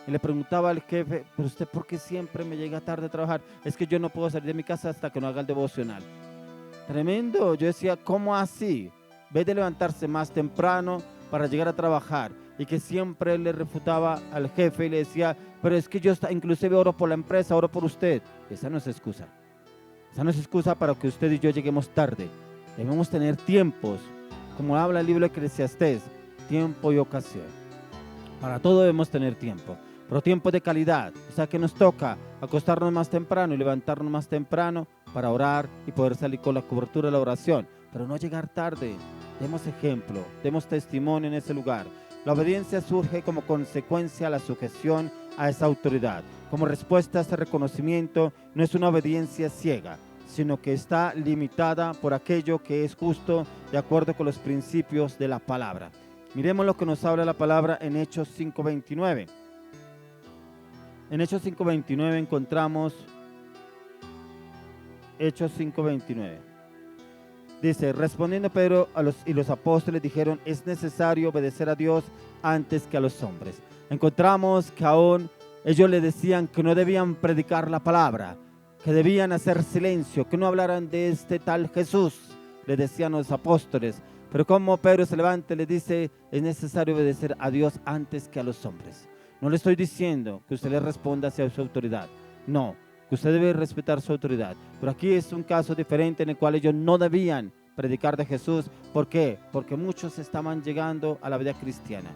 Y le preguntaba al jefe, ¿pero usted por qué siempre me llega tarde a trabajar? Es que yo no puedo salir de mi casa hasta que no haga el devocional. Tremendo. Yo decía, ¿cómo así? Ve de levantarse más temprano para llegar a trabajar. Y que siempre le refutaba al jefe y le decía, pero es que yo inclusive oro por la empresa, oro por usted. Esa no es excusa. Esa no es excusa para que usted y yo lleguemos tarde. Debemos tener tiempos, como habla el libro de Eclesiastés, tiempo y ocasión. Para todo debemos tener tiempo, pero tiempo de calidad. O sea que nos toca acostarnos más temprano y levantarnos más temprano para orar y poder salir con la cobertura de la oración, pero no llegar tarde. Demos ejemplo, demos testimonio en ese lugar. La obediencia surge como consecuencia a la sujeción a esa autoridad. Como respuesta a ese reconocimiento, no es una obediencia ciega, sino que está limitada por aquello que es justo de acuerdo con los principios de la palabra. Miremos lo que nos habla la palabra en Hechos 5:29. En Hechos 5:29 encontramos Hechos 5:29. Dice, respondiendo Pedro y los apóstoles dijeron, es necesario obedecer a Dios antes que a los hombres. Encontramos que aún ellos le decían que no debían predicar la palabra, que debían hacer silencio, que no hablaran de este tal Jesús, le decían los apóstoles. Pero como Pedro se levanta y le dice, es necesario obedecer a Dios antes que a los hombres. No le estoy diciendo que usted le responda hacia su autoridad, no, que usted debe respetar su autoridad. Pero aquí es un caso diferente en el cual ellos no debían predicar de Jesús. ¿Por qué? Porque muchos estaban llegando a la vida cristiana.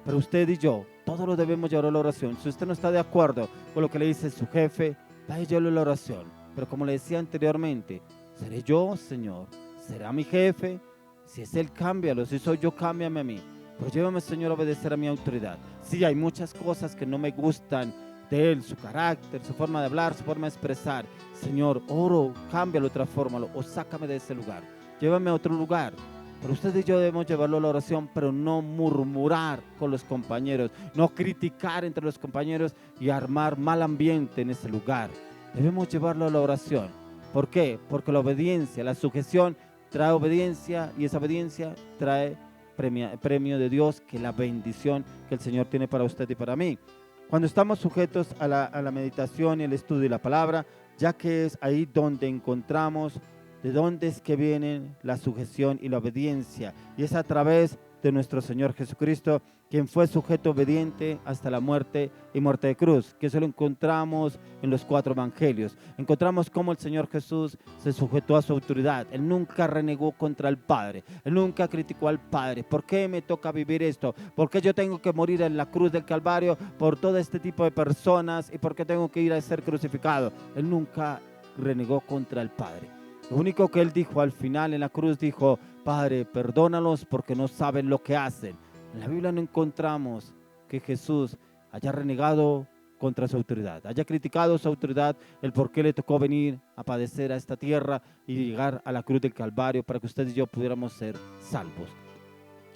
Pero usted y yo, todos lo debemos llevar a la oración. Si usted no está de acuerdo con lo que le dice su jefe, vaya llevarlo a la oración. Pero como le decía anteriormente, ¿seré yo, Señor? ¿Será mi jefe? Si es Él, cámbialo. Si soy yo, cámbiame a mí. Pero llévame, Señor, a obedecer a mi autoridad. Sí, hay muchas cosas que no me gustan de Él, su carácter, su forma de hablar, su forma de expresar. Señor, oro, cámbialo, transfórmalo o sácame de ese lugar. Llévame a otro lugar. Pero usted y yo debemos llevarlo a la oración, pero no murmurar con los compañeros, no criticar entre los compañeros y armar mal ambiente en ese lugar. Debemos llevarlo a la oración. ¿Por qué? Porque la obediencia, la sujeción trae obediencia y esa obediencia trae premio de Dios, que es la bendición que el Señor tiene para usted y para mí. Cuando estamos sujetos a la meditación y el estudio de la palabra, ya que es ahí donde encontramos de dónde es que vienen la sujeción y la obediencia, y es a través de nuestro Señor Jesucristo, quien fue sujeto obediente hasta la muerte y muerte de cruz, que eso lo encontramos en los 4 evangelios. Encontramos cómo el Señor Jesús se sujetó a su autoridad. Él nunca renegó contra el Padre, Él nunca criticó al Padre. ¿Por qué me toca vivir esto? ¿Por qué yo tengo que morir en la cruz del Calvario por todo este tipo de personas? ¿Y por qué tengo que ir a ser crucificado? Él nunca renegó contra el Padre. Lo único que Él dijo al final en la cruz, dijo, Padre, perdónalos porque no saben lo que hacen. En la Biblia no encontramos que Jesús haya renegado contra su autoridad, haya criticado su autoridad, el por qué le tocó venir a padecer a esta tierra y llegar a la cruz del Calvario para que usted y yo pudiéramos ser salvos.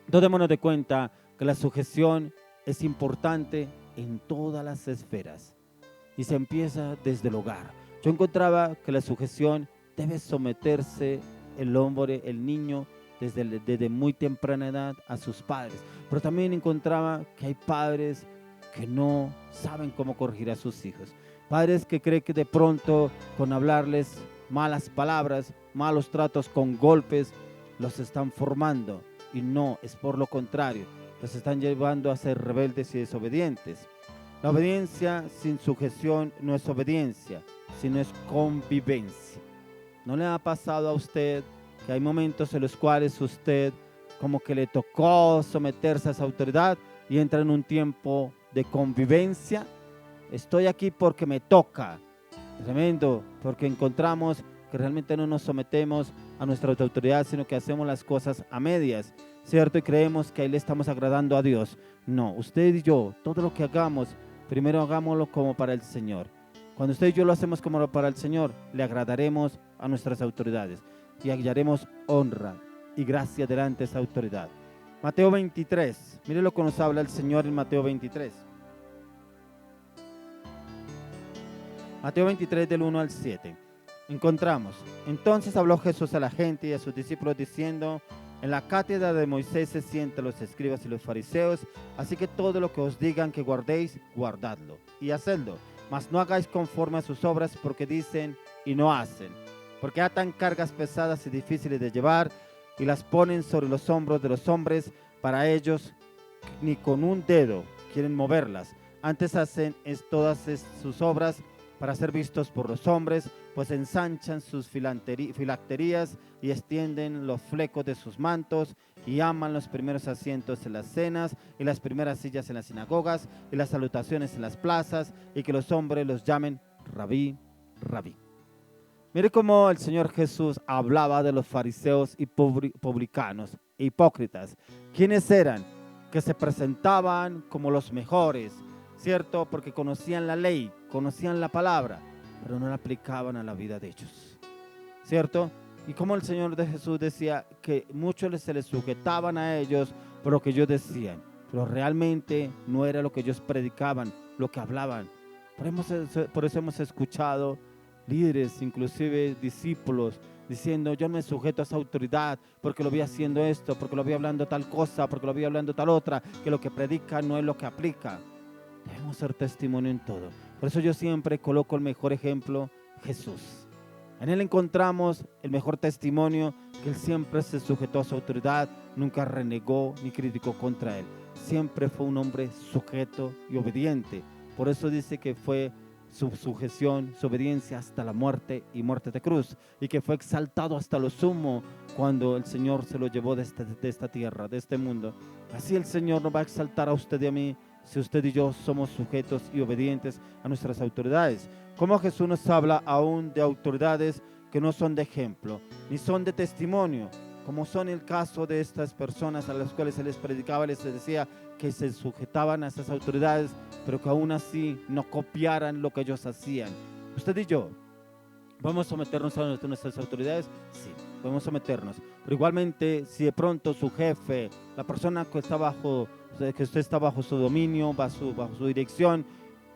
Entonces démonos de cuenta que la sujeción es importante en todas las esferas y se empieza desde el hogar. Yo encontraba que la sujeción debe someterse el hombre, el niño, desde muy temprana edad a sus padres. Pero también encontraba que hay padres que no saben cómo corregir a sus hijos. Padres que creen que de pronto con hablarles malas palabras, malos tratos, con golpes, los están formando. Y no, es por lo contrario, los están llevando a ser rebeldes y desobedientes. La obediencia sin sujeción no es obediencia, sino es convivencia. ¿No le ha pasado a usted que hay momentos en los cuales usted como que le tocó someterse a esa autoridad y entra en un tiempo de convivencia? Estoy aquí porque me toca. Tremendo, porque encontramos que realmente no nos sometemos a nuestra autoridad, sino que hacemos las cosas a medias, ¿cierto? Y creemos que ahí le estamos agradando a Dios. No, usted y yo, todo lo que hagamos, primero hagámoslo como para el Señor. Cuando usted y yo lo hacemos como para el Señor, le agradaremos a nuestras autoridades y hallaremos honra y gracia delante de esa autoridad. Mateo 23, mire lo que nos habla el Señor en Mateo 23. Mateo 23 del 1 al 7. Encontramos, entonces habló Jesús a la gente y a sus discípulos diciendo, en la cátedra de Moisés se sientan los escribas y los fariseos, así que todo lo que os digan que guardéis, guardadlo y hacedlo. Mas no hagáis conforme a sus obras, porque dicen y no hacen. Porque atan cargas pesadas y difíciles de llevar y las ponen sobre los hombros de los hombres. Para ellos ni con un dedo quieren moverlas. Antes hacen todas sus obras para ser vistos por los hombres, pues ensanchan sus filacterías y extienden los flecos de sus mantos y aman los primeros asientos en las cenas y las primeras sillas en las sinagogas y las salutaciones en las plazas y que los hombres los llamen rabí, rabí. Mire cómo el Señor Jesús hablaba de los fariseos y publicanos e hipócritas. ¿Quiénes eran? Que se presentaban como los mejores, ¿cierto? Porque conocían la ley, conocían la palabra, pero no la aplicaban a la vida de ellos, ¿cierto? Y como el Señor de Jesús decía que muchos se les sujetaban a ellos por lo que ellos decían, pero realmente no era lo que ellos predicaban, lo que hablaban. Por eso hemos escuchado líderes, inclusive discípulos, diciendo: yo me sujeto a esa autoridad porque lo vi haciendo esto, porque lo vi hablando tal cosa, porque lo vi hablando tal otra, que lo que predica no es lo que aplica. Debemos ser testimonio en todo. Por eso yo siempre coloco el mejor ejemplo, Jesús. En Él encontramos el mejor testimonio, que Él siempre se sujetó a su autoridad, nunca renegó ni criticó contra Él. Siempre fue un hombre sujeto y obediente. Por eso dice que fue su sujeción, su obediencia hasta la muerte y muerte de cruz, y que fue exaltado hasta lo sumo cuando el Señor se lo llevó de esta tierra, de este mundo. Así el Señor nos va a exaltar a usted y a mí, si usted y yo somos sujetos y obedientes a nuestras autoridades. Como Jesús nos habla aún de autoridades que no son de ejemplo, ni son de testimonio, como son el caso de estas personas a las cuales se les predicaba, les decía que se sujetaban a esas autoridades, pero que aún así no copiaran lo que ellos hacían. Usted y yo, ¿vamos a someternos a nuestras autoridades? Sí, podemos someternos, pero igualmente si de pronto su jefe, la persona que usted está bajo su dominio, bajo su dirección,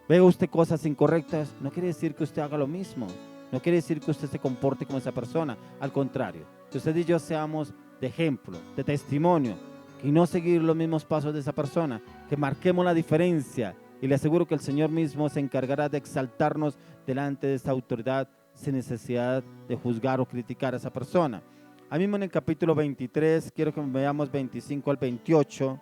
ve usted cosas incorrectas, no quiere decir que usted haga lo mismo, no quiere decir que usted se comporte como esa persona, al contrario, que usted y yo seamos de ejemplo, de testimonio, y no seguir los mismos pasos de esa persona, que marquemos la diferencia, y le aseguro que el Señor mismo se encargará de exaltarnos delante de esa autoridad sin necesidad de juzgar o criticar a esa persona. Ahí mismo en el capítulo 23, quiero que veamos 25 al 28,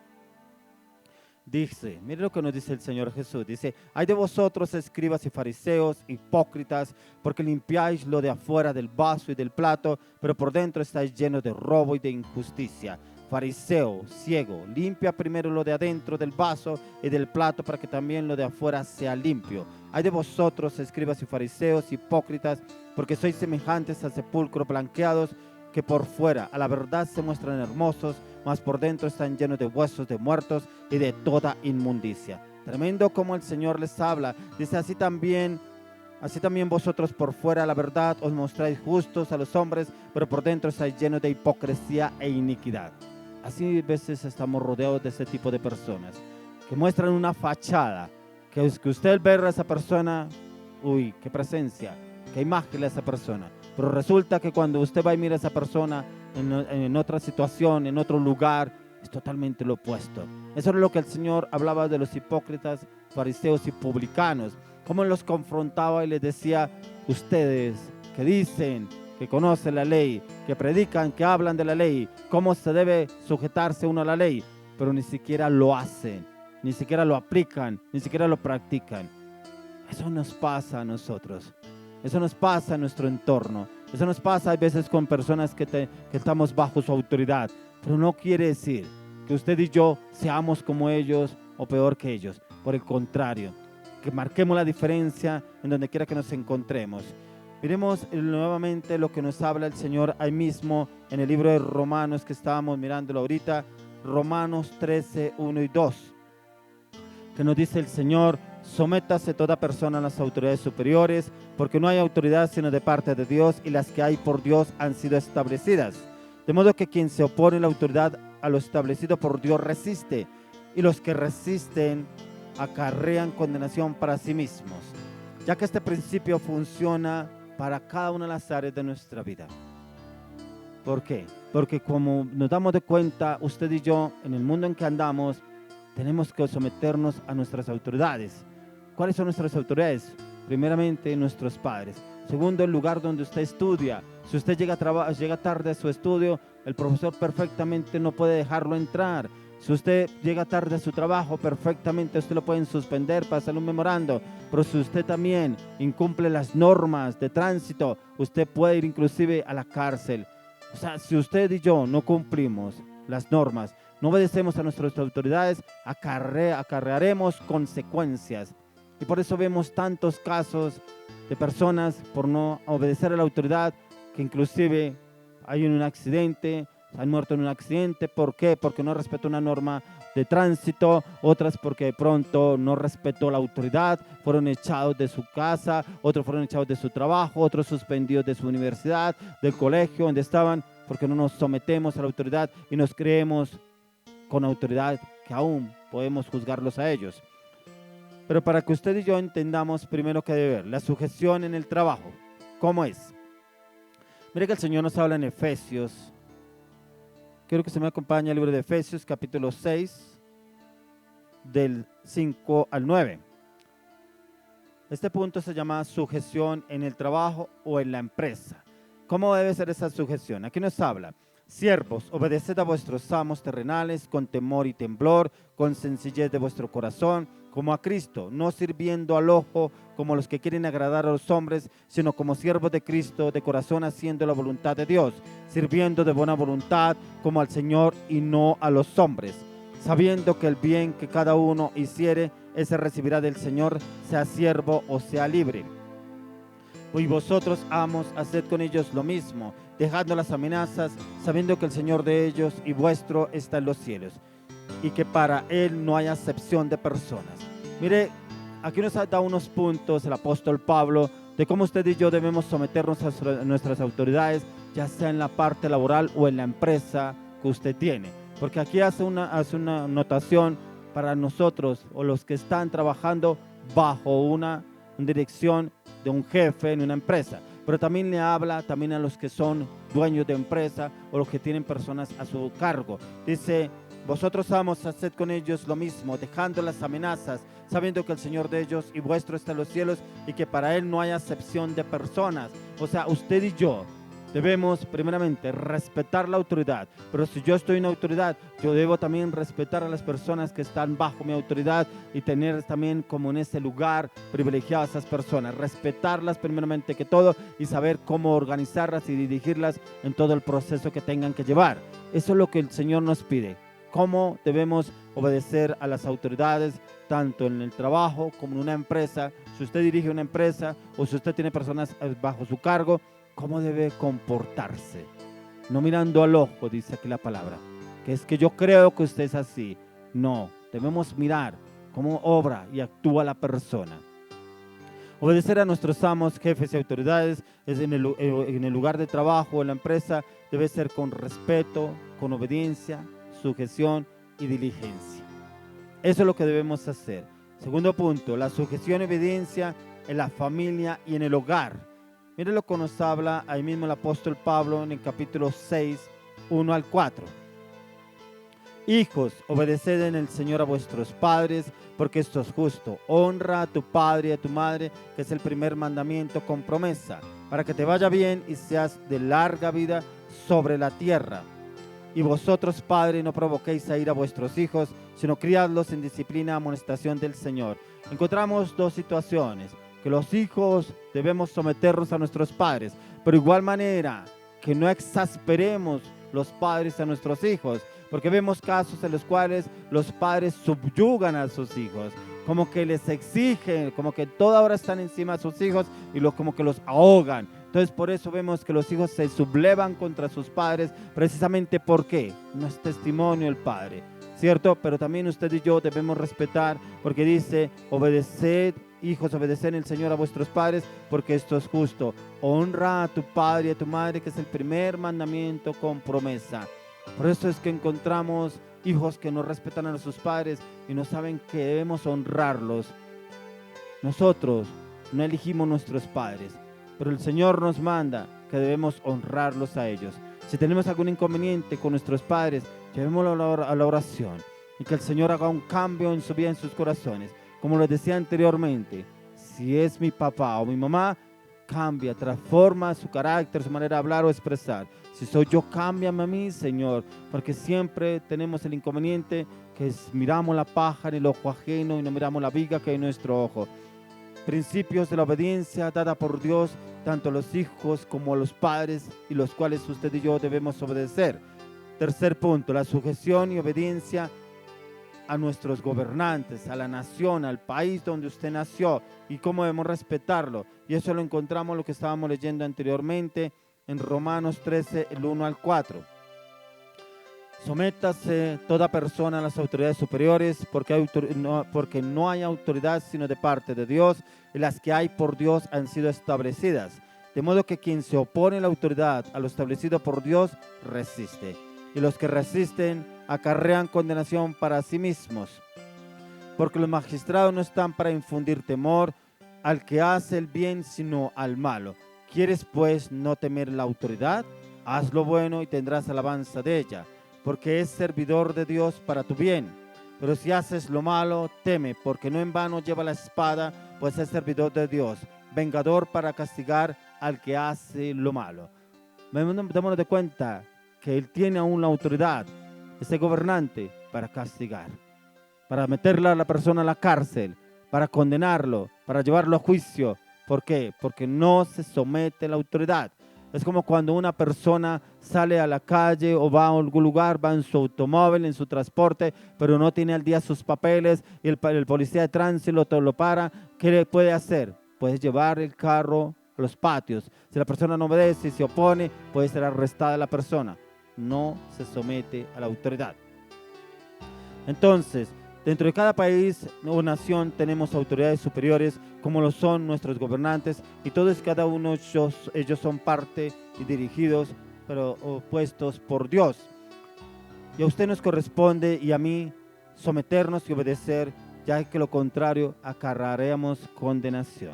dice, mire lo que nos dice el Señor Jesús, dice: ay de vosotros, escribas y fariseos, hipócritas, porque limpiáis lo de afuera del vaso y del plato, pero por dentro estáis llenos de robo y de injusticia. Fariseo, ciego, limpia primero lo de adentro del vaso y del plato, para que también lo de afuera sea limpio. Ay de vosotros, escribas y fariseos, hipócritas, porque sois semejantes a sepulcros blanqueados, que por fuera a la verdad se muestran hermosos, mas por dentro están llenos de huesos de muertos y de toda inmundicia. Tremendo como el Señor les habla. Dice: así también vosotros por fuera a la verdad os mostráis justos a los hombres, pero por dentro estáis llenos de hipocresía e iniquidad. Así a veces estamos rodeados de ese tipo de personas que muestran una fachada, que usted ve a esa persona, uy, qué presencia, qué imagen de esa persona, pero resulta que cuando usted va y mira a esa persona en otra situación, en otro lugar, es totalmente lo opuesto. Eso es lo que el Señor hablaba de los hipócritas, fariseos y publicanos, cómo los confrontaba y les decía: ustedes que dicen que conocen la ley, que predican, que hablan de la ley, cómo se debe sujetarse uno a la ley, pero ni siquiera lo hacen, ni siquiera lo aplican, ni siquiera lo practican. Eso nos pasa a nosotros, eso nos pasa en nuestro entorno, eso nos pasa a veces con personas que estamos bajo su autoridad, pero no quiere decir que usted y yo seamos como ellos o peor que ellos. Por el contrario, que marquemos la diferencia en donde quiera que nos encontremos. Miremos nuevamente lo que nos habla el Señor ahí mismo en el libro de Romanos, que estábamos mirándolo ahorita, Romanos 13, 1 y 2, que nos dice el Señor: sométase toda persona a las autoridades superiores, porque no hay autoridad sino de parte de Dios, y las que hay por Dios han sido establecidas. De modo que quien se opone a la autoridad, a lo establecido por Dios, resiste, y los que resisten acarrean condenación para sí mismos, ya que este principio funciona para cada una de las áreas de nuestra vida. ¿Por qué? Porque como nos damos de cuenta, usted y yo, en el mundo en que andamos, tenemos que someternos a nuestras autoridades. ¿Cuáles son nuestras autoridades? Primeramente, nuestros padres. Segundo, el lugar donde usted estudia. Si usted llega tarde a su estudio, el profesor perfectamente no puede dejarlo entrar. Si usted llega tarde a su trabajo, perfectamente usted lo pueden suspender para hacerle un memorando. Pero si usted también incumple las normas de tránsito, usted puede ir inclusive a la cárcel. O sea, si usted y yo no cumplimos las normas, no obedecemos a nuestras autoridades, acarrearemos consecuencias. Y por eso vemos tantos casos de personas por no obedecer a la autoridad, que inclusive hay un accidente, han muerto en un accidente. ¿Por qué? Porque no respetó una norma de tránsito, otras porque de pronto no respetó la autoridad, fueron echados de su casa, otros fueron echados de su trabajo, otros suspendidos de su universidad, del colegio donde estaban, porque no nos sometemos a la autoridad y nos creemos con autoridad que aún podemos juzgarlos a ellos. Pero para que usted y yo entendamos primero que debe ver, la sujeción en el trabajo, ¿cómo es? Mire que el Señor nos habla en Efesios. Quiero que se me acompañe al libro de Efesios, capítulo 6, del 5 al 9. Este punto se llama sujeción en el trabajo o en la empresa. ¿Cómo debe ser esa sujeción? Aquí nos habla: siervos, obedeced a vuestros amos terrenales con temor y temblor, con sencillez de vuestro corazón, como a Cristo, no sirviendo al ojo como los que quieren agradar a los hombres, sino como siervos de Cristo, de corazón haciendo la voluntad de Dios, sirviendo de buena voluntad como al Señor y no a los hombres, sabiendo que el bien que cada uno hiciere, ese recibirá del Señor, sea siervo o sea libre. Y vosotros, amos, haced con ellos lo mismo, dejando las amenazas, sabiendo que el Señor de ellos y vuestro está en los cielos, y que para Él no hay acepción de personas. Mire, aquí nos da unos puntos el apóstol Pablo de cómo usted y yo debemos someternos a nuestras autoridades, ya sea en la parte laboral o en la empresa que usted tiene. Porque aquí hace una anotación para nosotros o los que están trabajando bajo una dirección de un jefe en una empresa. Pero también le habla también a los que son dueños de empresa o los que tienen personas a su cargo. Dice: vosotros, amos, haced con ellos lo mismo, dejando las amenazas, sabiendo que el Señor de ellos y vuestro está en los cielos y que para Él no hay acepción de personas. O sea, usted y yo debemos primeramente respetar la autoridad, pero si yo estoy en autoridad, yo debo también respetar a las personas que están bajo mi autoridad y tener también como en ese lugar privilegiado a esas personas, respetarlas primeramente que todo y saber cómo organizarlas y dirigirlas en todo el proceso que tengan que llevar. Eso es lo que el Señor nos pide, cómo debemos obedecer a las autoridades, tanto en el trabajo como en una empresa. Si usted dirige una empresa o si usted tiene personas bajo su cargo, cómo debe comportarse, no mirando al ojo, dice aquí la palabra, que es que yo creo que usted es así. No, debemos mirar cómo obra y actúa la persona. Obedecer a nuestros amos, jefes y autoridades es en el lugar de trabajo o en la empresa debe ser con respeto, con obediencia, sujeción y diligencia. Eso es lo que debemos hacer. Segundo punto, la sujeción y obediencia en la familia y en el hogar. Mire lo que nos habla ahí mismo el apóstol Pablo en el capítulo 6, 1 al 4. Hijos, obedeced en el Señor a vuestros padres, porque esto es justo. Honra a tu padre y a tu madre, que es el primer mandamiento con promesa, para que te vaya bien y seas de larga vida sobre la tierra. Y vosotros, padres, no provoquéis a ira a vuestros hijos, sino criadlos en disciplina y amonestación del Señor. Encontramos dos situaciones: que los hijos debemos someternos a nuestros padres, pero de igual manera que no exasperemos los padres a nuestros hijos, porque vemos casos en los cuales los padres subyugan a sus hijos, como que les exigen, como que toda hora están encima de sus hijos y como que los ahogan. Entonces por eso vemos que los hijos se sublevan contra sus padres, precisamente porque no es testimonio el padre, ¿cierto? Pero también usted y yo debemos respetar, porque dice: obedeced, hijos, obedeced en el Señor a vuestros padres, porque esto es justo. Honra a tu padre y a tu madre, que es el primer mandamiento con promesa. Por eso es que encontramos hijos que no respetan a sus padres y no saben que debemos honrarlos. Nosotros no elegimos nuestros padres, pero el Señor nos manda que debemos honrarlos a ellos. Si tenemos algún inconveniente con nuestros padres, llevémoslo a la oración y que el Señor haga un cambio en su vida, en sus corazones. Como les decía anteriormente, si es mi papá o mi mamá, cambia, transforma su carácter, su manera de hablar o expresar. Si soy yo, cámbiame a mí, Señor, porque siempre tenemos el inconveniente que miramos la paja en el ojo ajeno y no miramos la viga que hay en nuestro ojo. Principios de la obediencia dada por Dios, tanto a los hijos como a los padres, y los cuales usted y yo debemos obedecer. Tercer punto, la sujeción y obediencia a nuestros gobernantes, a la nación, al país donde usted nació y cómo debemos respetarlo. Y eso lo encontramos lo que estábamos leyendo anteriormente en Romanos 13, el 1 al 4. Sométase toda persona a las autoridades superiores, porque no hay autoridad sino de parte de Dios, y las que hay por Dios han sido establecidas. De modo que quien se opone a la autoridad, a lo establecido por Dios, resiste. Y los que resisten acarrean condenación para sí mismos. Porque los magistrados no están para infundir temor al que hace el bien, sino al malo. ¿Quieres pues no temer la autoridad? Haz lo bueno y tendrás alabanza de ella, porque es servidor de Dios para tu bien. Pero si haces lo malo, teme, porque no en vano lleva la espada, pues es servidor de Dios, vengador para castigar al que hace lo malo. Démonos de cuenta que Él tiene aún la autoridad, ese gobernante, para castigar, para meterle a la persona a la cárcel, para condenarlo, para llevarlo a juicio. ¿Por qué? Porque no se somete a la autoridad. Es como cuando una persona sale a la calle o va a algún lugar, va en su automóvil, en su transporte, pero no tiene al día sus papeles y el policía de tránsito lo para. ¿Qué le puede hacer? Puede llevar el carro a los patios. Si la persona no obedece y se opone, puede ser arrestada la persona. No se somete a la autoridad. Entonces, dentro de cada país o nación tenemos autoridades superiores, como lo son nuestros gobernantes, y todos y cada uno ellos son parte y dirigidos, pero puestos por Dios. Y a usted nos corresponde y a mí someternos y obedecer, ya que lo contrario acarrearemos condenación.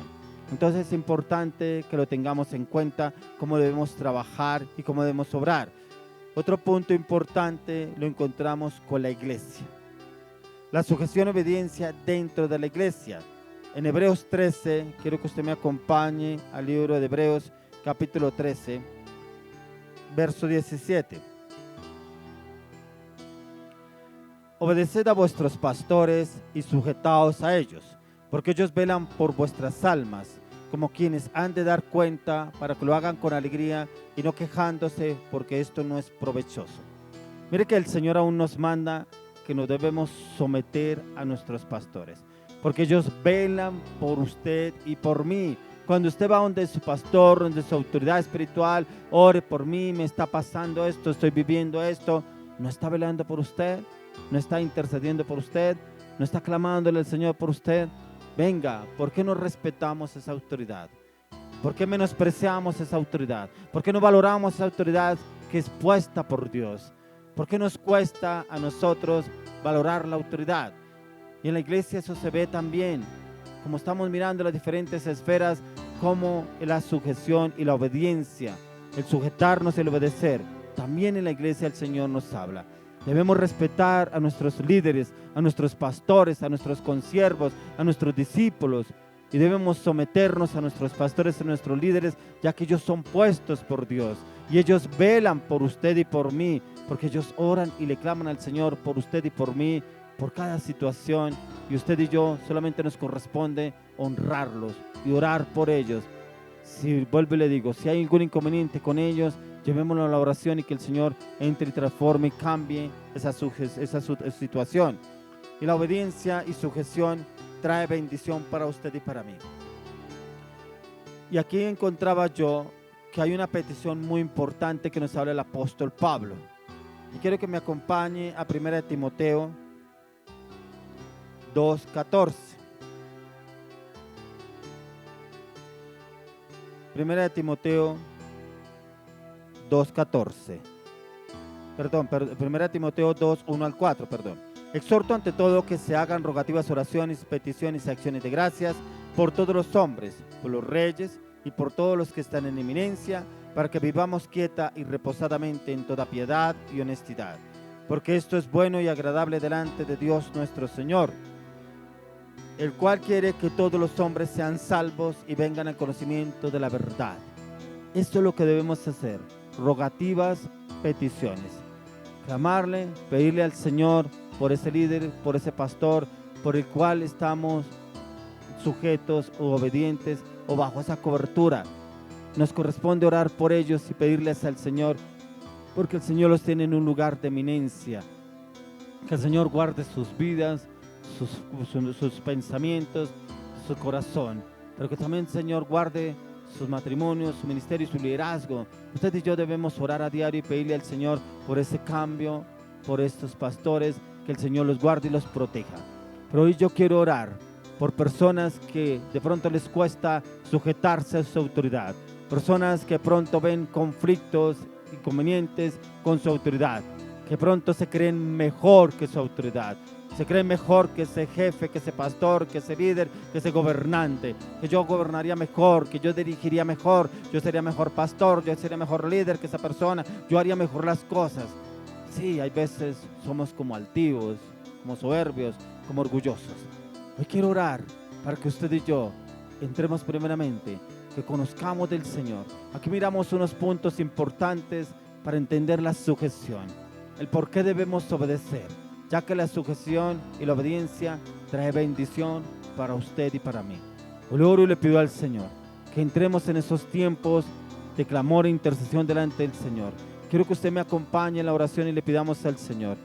Entonces es importante que lo tengamos en cuenta, cómo debemos trabajar y cómo debemos obrar. Otro punto importante lo encontramos con la iglesia. La sujeción y obediencia dentro de la iglesia. En Hebreos 13, quiero que usted me acompañe al libro de Hebreos, capítulo 13, verso 17. Obedeced a vuestros pastores y sujetaos a ellos, porque ellos velan por vuestras almas, como quienes han de dar cuenta, para que lo hagan con alegría y no quejándose, porque esto no es provechoso. Mire que el Señor aún nos manda que nos debemos someter a nuestros pastores, porque ellos velan por usted y por mí. Cuando usted va donde su pastor, donde su autoridad espiritual, ore por mí, me está pasando esto, estoy viviendo esto, ¿no está velando por usted? ¿No está intercediendo por usted? ¿No está clamándole al Señor por usted? Venga, ¿por qué no respetamos esa autoridad? ¿Por qué menospreciamos esa autoridad? ¿Por qué no valoramos esa autoridad que es puesta por Dios? ¿Por qué nos cuesta a nosotros valorar la autoridad? Y en la iglesia eso se ve también, como estamos mirando las diferentes esferas, como la sujeción y la obediencia, el sujetarnos y el obedecer. También en la iglesia el Señor nos habla. Debemos respetar a nuestros líderes, a nuestros pastores, a nuestros consiervos, a nuestros discípulos. Y debemos someternos a nuestros pastores, a nuestros líderes, ya que ellos son puestos por Dios. Y ellos velan por usted y por mí, porque ellos oran y le claman al Señor por usted y por mí, por cada situación. Y usted y yo solamente nos corresponde honrarlos y orar por ellos. Si vuelvo y le digo, si hay algún inconveniente con ellos, llevémoslo a la oración y que el Señor entre y transforme y cambie esa situación. Y la obediencia y sujeción trae bendición para usted y para mí. Y aquí encontraba yo que hay una petición muy importante que nos habla el apóstol Pablo. Y quiero que me acompañe a 1 Timoteo 2:14. 1 Timoteo 2:14. Perdón, 1 Timoteo 2:1 al 4, perdón. Exhorto ante todo que se hagan rogativas oraciones, peticiones y acciones de gracias por todos los hombres, por los reyes y por todos los que están en eminencia, para que vivamos quieta y reposadamente en toda piedad y honestidad, porque esto es bueno y agradable delante de Dios nuestro Señor, el cual quiere que todos los hombres sean salvos y vengan al conocimiento de la verdad. Esto es lo que debemos hacer, rogativas, peticiones, clamarle, pedirle al Señor por ese líder, por ese pastor, por el cual estamos sujetos o obedientes o bajo esa cobertura. Nos corresponde orar por ellos y pedirles al Señor, porque el Señor los tiene en un lugar de eminencia. Que el Señor guarde sus vidas, sus pensamientos, su corazón. Pero que también, Señor, guarde sus matrimonios, su ministerio y su liderazgo. Usted y yo debemos orar a diario y pedirle al Señor por ese cambio, por estos pastores, que el Señor los guarde y los proteja. Pero hoy yo quiero orar por personas que de pronto les cuesta sujetarse a su autoridad. Personas que pronto ven conflictos, inconvenientes con su autoridad. Que pronto se creen mejor que su autoridad. Se creen mejor que ese jefe, que ese pastor, que ese líder, que ese gobernante. Que yo gobernaría mejor, que yo dirigiría mejor, yo sería mejor pastor, yo sería mejor líder que esa persona, yo haría mejor las cosas. Sí, hay veces somos como altivos, como soberbios, como orgullosos. Hoy quiero orar para que usted y yo entremos primeramente, que conozcamos del Señor. Aquí miramos unos puntos importantes para entender la sujeción, el por qué debemos obedecer, ya que la sujeción y la obediencia trae bendición para usted y para mí. Hoy oro y le pido al Señor que entremos en esos tiempos de clamor e intercesión delante del Señor. Quiero que usted me acompañe en la oración y le pidamos al Señor: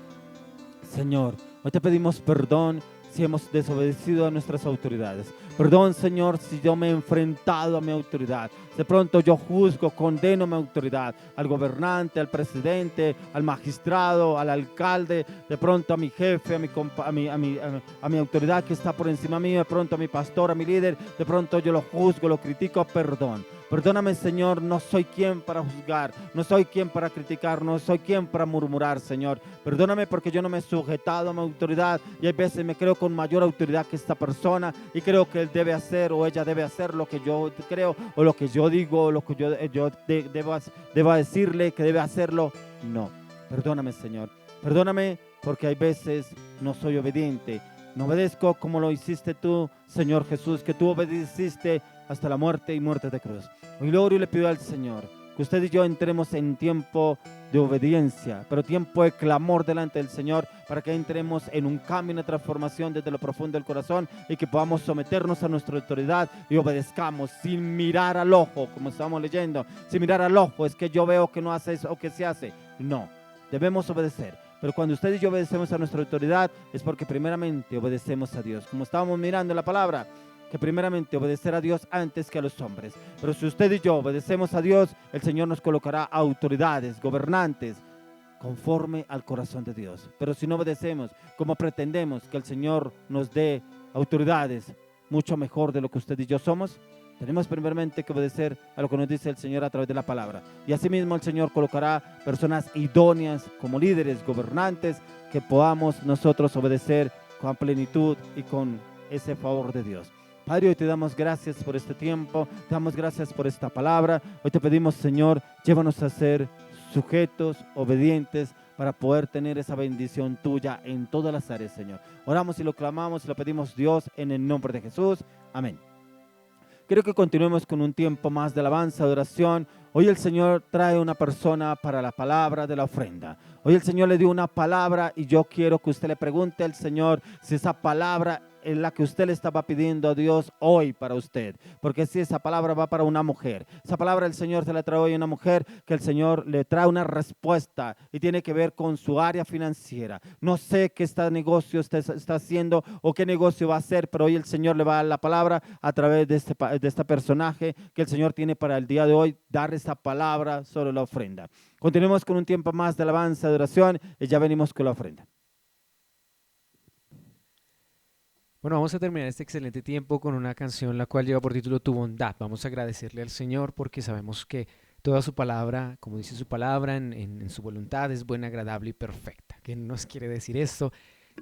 Señor, hoy te pedimos perdón si hemos desobedecido a nuestras autoridades. Perdón, Señor, si yo me he enfrentado a mi autoridad. De pronto yo juzgo, condeno mi autoridad, al gobernante, al presidente, al magistrado, al alcalde, de pronto a mi jefe, a mi autoridad que está por encima mío, de pronto a mi pastor, a mi líder, de pronto yo lo juzgo, lo critico. Perdón. Perdóname, Señor, no soy quien para juzgar, no soy quien para criticar, no soy quien para murmurar, Señor. Perdóname porque yo no me he sujetado a mi autoridad y hay veces me creo con mayor autoridad que esta persona y creo que él debe hacer o ella debe hacer lo que yo creo o lo que yo digo o lo que yo deba decirle que debe hacerlo. No, perdóname, Señor. Perdóname porque hay veces no soy obediente. No obedezco como lo hiciste tú, Señor Jesús, que tú obedeciste hasta la muerte y muerte de cruz. Hoy lo oro y le pido al Señor que usted y yo entremos en tiempo de obediencia, pero tiempo de clamor delante del Señor, para que entremos en un cambio, una transformación desde lo profundo del corazón y que podamos someternos a nuestra autoridad y obedezcamos sin mirar al ojo, como estamos leyendo. Sin mirar al ojo, es que yo veo que no hace eso o que se hace. No, debemos obedecer. Pero cuando usted y yo obedecemos a nuestra autoridad es porque primeramente obedecemos a Dios. Como estábamos mirando en la palabra, que primeramente obedecer a Dios antes que a los hombres. Pero si usted y yo obedecemos a Dios, el Señor nos colocará autoridades, gobernantes, conforme al corazón de Dios. Pero si no obedecemos, como pretendemos que el Señor nos dé autoridades mucho mejor de lo que usted y yo somos, tenemos primeramente que obedecer a lo que nos dice el Señor a través de la palabra. Y asimismo el Señor colocará personas idóneas como líderes, gobernantes, que podamos nosotros obedecer con plenitud y con ese favor de Dios. Padre, hoy te damos gracias por este tiempo, te damos gracias por esta palabra. Hoy te pedimos, Señor, llévanos a ser sujetos, obedientes, para poder tener esa bendición tuya en todas las áreas, Señor. Oramos y lo clamamos y lo pedimos, Dios, en el nombre de Jesús. Amén. Quiero que continuemos con un tiempo más de alabanza, de oración. Hoy el Señor trae una persona para la palabra de la ofrenda. Hoy el Señor le dio una palabra y yo quiero que usted le pregunte al Señor si esa palabra es la que usted le estaba pidiendo a Dios hoy para usted. Porque si esa palabra va para una mujer, esa palabra el Señor se la trae hoy a una mujer, que el Señor le trae una respuesta y tiene que ver con su área financiera. No sé qué negocio está haciendo o qué negocio va a hacer, pero hoy el Señor le va a dar la palabra a través de este personaje que el Señor tiene para el día de hoy, dar esta palabra sobre la ofrenda. Continuemos con un tiempo más de alabanza, de oración y ya venimos con la ofrenda. Bueno, vamos a terminar este excelente tiempo con una canción la cual lleva por título Tu bondad. Vamos a agradecerle al Señor porque sabemos que toda su palabra, como dice su palabra, en su voluntad es buena, agradable y perfecta. ¿Qué nos quiere decir esto?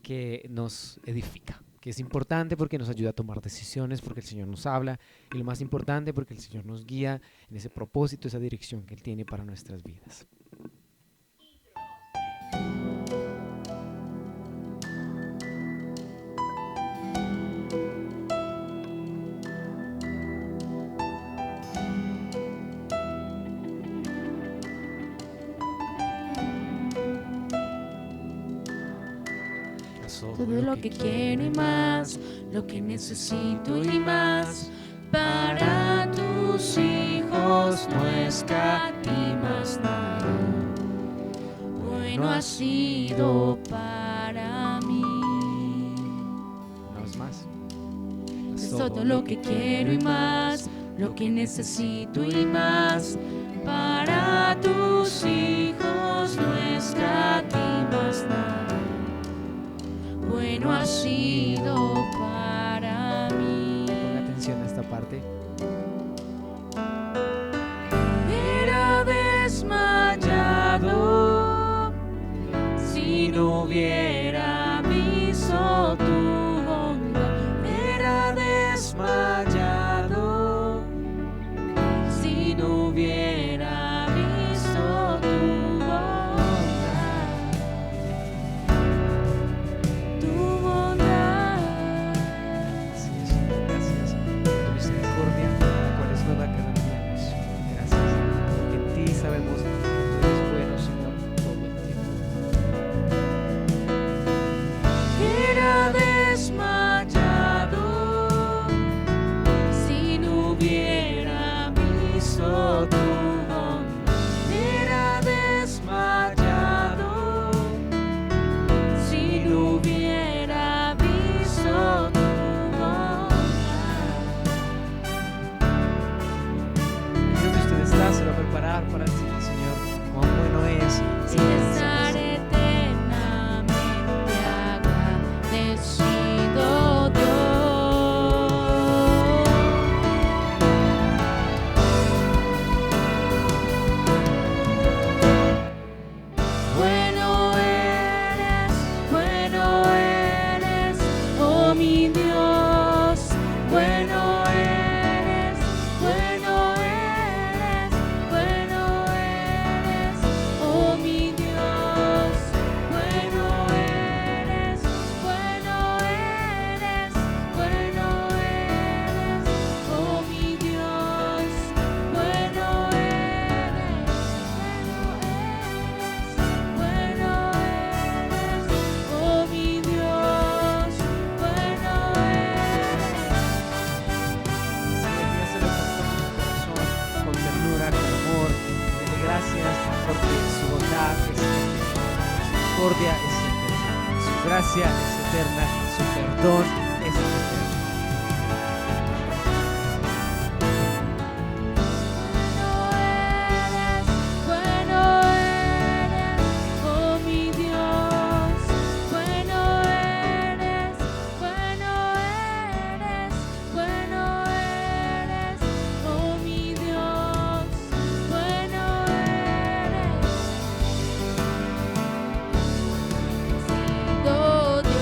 Que nos edifica, que es importante porque nos ayuda a tomar decisiones, porque el Señor nos habla y lo más importante porque el Señor nos guía en ese propósito, esa dirección que Él tiene para nuestras vidas. Todo lo que quiero y más, lo que necesito y más, para tus hijos no escatimas nada. Bueno ha sido para todo lo que quiero y más, lo que necesito y más. Para tus hijos no escatimas nada, bueno ha sido para mí. Ponga atención a esta parte. Hubiera desmayado si no hubiera visto tu bondad. Hubiera desmayado si no hubiera visto tu bondad. Tu bondad. Así es, gracias por tu misericordia, la cual es nueva cada día. Gracias, porque en ti sabemos que tú eres bueno, Señor, todo el tiempo. Hubiera desmayado si no hubiera visto tu bondad. Hubiera desmayado si no hubiera visto tu bondad. Y donde usted está se va a preparar para decir al Señor cuán bueno es. Y estar eternamente agradecido, bueno eres, oh mi Dios, bueno eres, bueno eres, oh mi Dios, bueno eres, oh mi Dios, bueno eres, oh mi Dios, bueno eres. Señor, y hácelo con todo tu corazón, con ternura, con amor. Dele gracias porque su bondad es eterna, su misericordia es eterna, su gracia es eterna, su perdón es eterno. Bueno eres, oh mi Dios, bueno eres, oh mi Dios, bueno eres, sido Dios.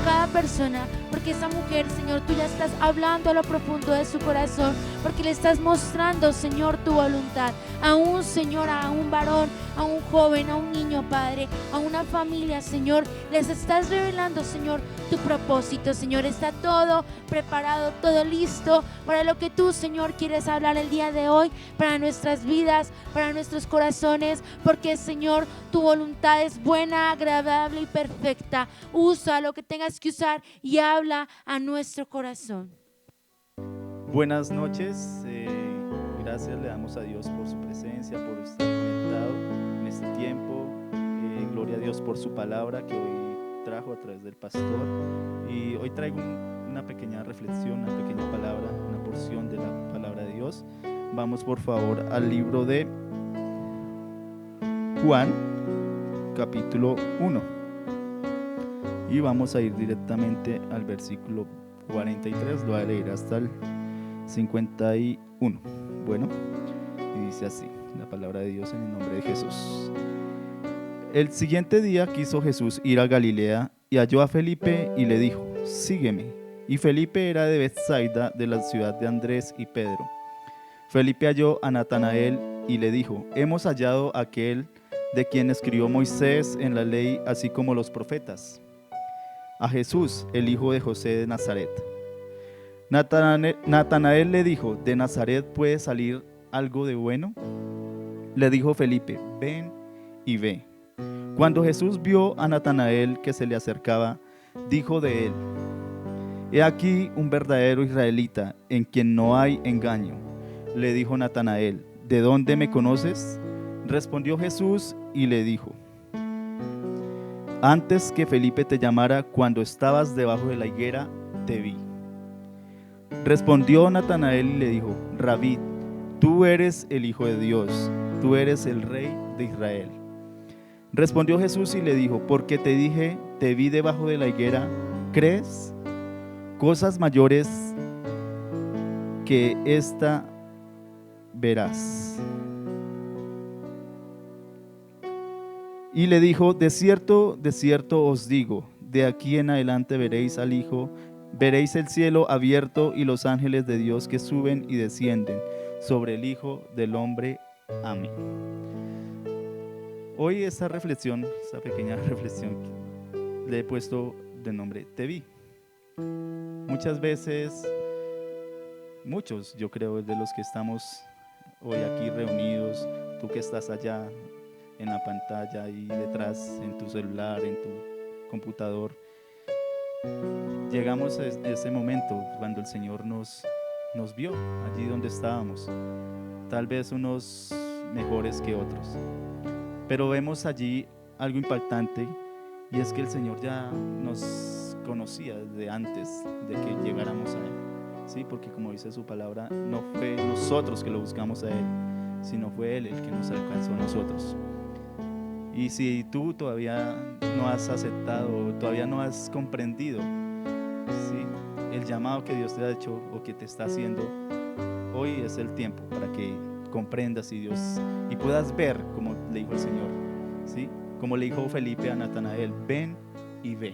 cada persona, porque esa mujer, Señor, tú ya estás hablando a lo profundo de su corazón, porque le estás mostrando, Señor, tu voluntad a un Señor, a un varón, a un joven, a un niño, Padre, a una familia, Señor. Les estás revelando, Señor, tu propósito, Señor. Está todo preparado, todo listo para lo que tú, Señor, quieres hablar el día de hoy, para nuestras vidas, para nuestros corazones, porque, Señor, tu voluntad es buena, agradable y perfecta. Usa lo que tengas que usar y habla a nuestro corazón. Buenas noches, gracias le damos a Dios por su presencia, por estar conectado en este tiempo. Gloria a Dios por su palabra que hoy trajo a través del pastor. Y hoy traigo una pequeña reflexión, una pequeña palabra, una porción de la palabra de Dios. Vamos por favor al libro de Juan, capítulo 1. Y vamos a ir directamente al versículo 43, lo voy a leer hasta el 51. Bueno, y dice así la palabra de Dios en el nombre de Jesús. El siguiente día quiso Jesús ir a Galilea y halló a Felipe y le dijo: sígueme. Y Felipe era de Betsaida, de la ciudad de Andrés y Pedro. Felipe halló a Natanael y le dijo: hemos hallado a aquel de quien escribió Moisés en la ley, así como los profetas, a Jesús, el hijo de José de Nazaret. Natanael le dijo: ¿de Nazaret puede salir algo de bueno? Le dijo Felipe: ven y ve. Cuando Jesús vio a Natanael que se le acercaba, dijo de él: he aquí un verdadero israelita, en quien no hay engaño. Le dijo Natanael: ¿de dónde me conoces? Respondió Jesús y le dijo: antes que Felipe te llamara, cuando estabas debajo de la higuera, te vi. Respondió Natanael y le dijo: Rabí, tú eres el Hijo de Dios, tú eres el Rey de Israel. Respondió Jesús y le dijo: porque te dije, te vi debajo de la higuera, ¿crees? Cosas mayores que esta verás. Y le dijo: de cierto os digo, de aquí en adelante veréis al Hijo, veréis el cielo abierto y los ángeles de Dios que suben y descienden sobre el Hijo del Hombre. Amén. Hoy esta reflexión, esta pequeña reflexión, le he puesto de nombre Te vi. Muchas veces, muchos yo creo de los que estamos hoy aquí reunidos, tú que estás allá en la pantalla y detrás en tu celular, en tu computador, llegamos a ese momento cuando el Señor nos vio allí donde estábamos, tal vez unos mejores que otros, pero vemos allí algo impactante, y es que el Señor ya nos conocía desde antes de que llegáramos a Él, ¿sí? Porque como dice su palabra, no fue nosotros que lo buscamos a Él, sino fue Él el que nos alcanzó a nosotros. Y si tú todavía no has aceptado, todavía no has comprendido, ¿sí?, el llamado que Dios te ha hecho o que te está haciendo, hoy es el tiempo para que comprendas y puedas ver, como le dijo el Señor, ¿sí?, como le dijo Felipe a Natanael: ven y ve,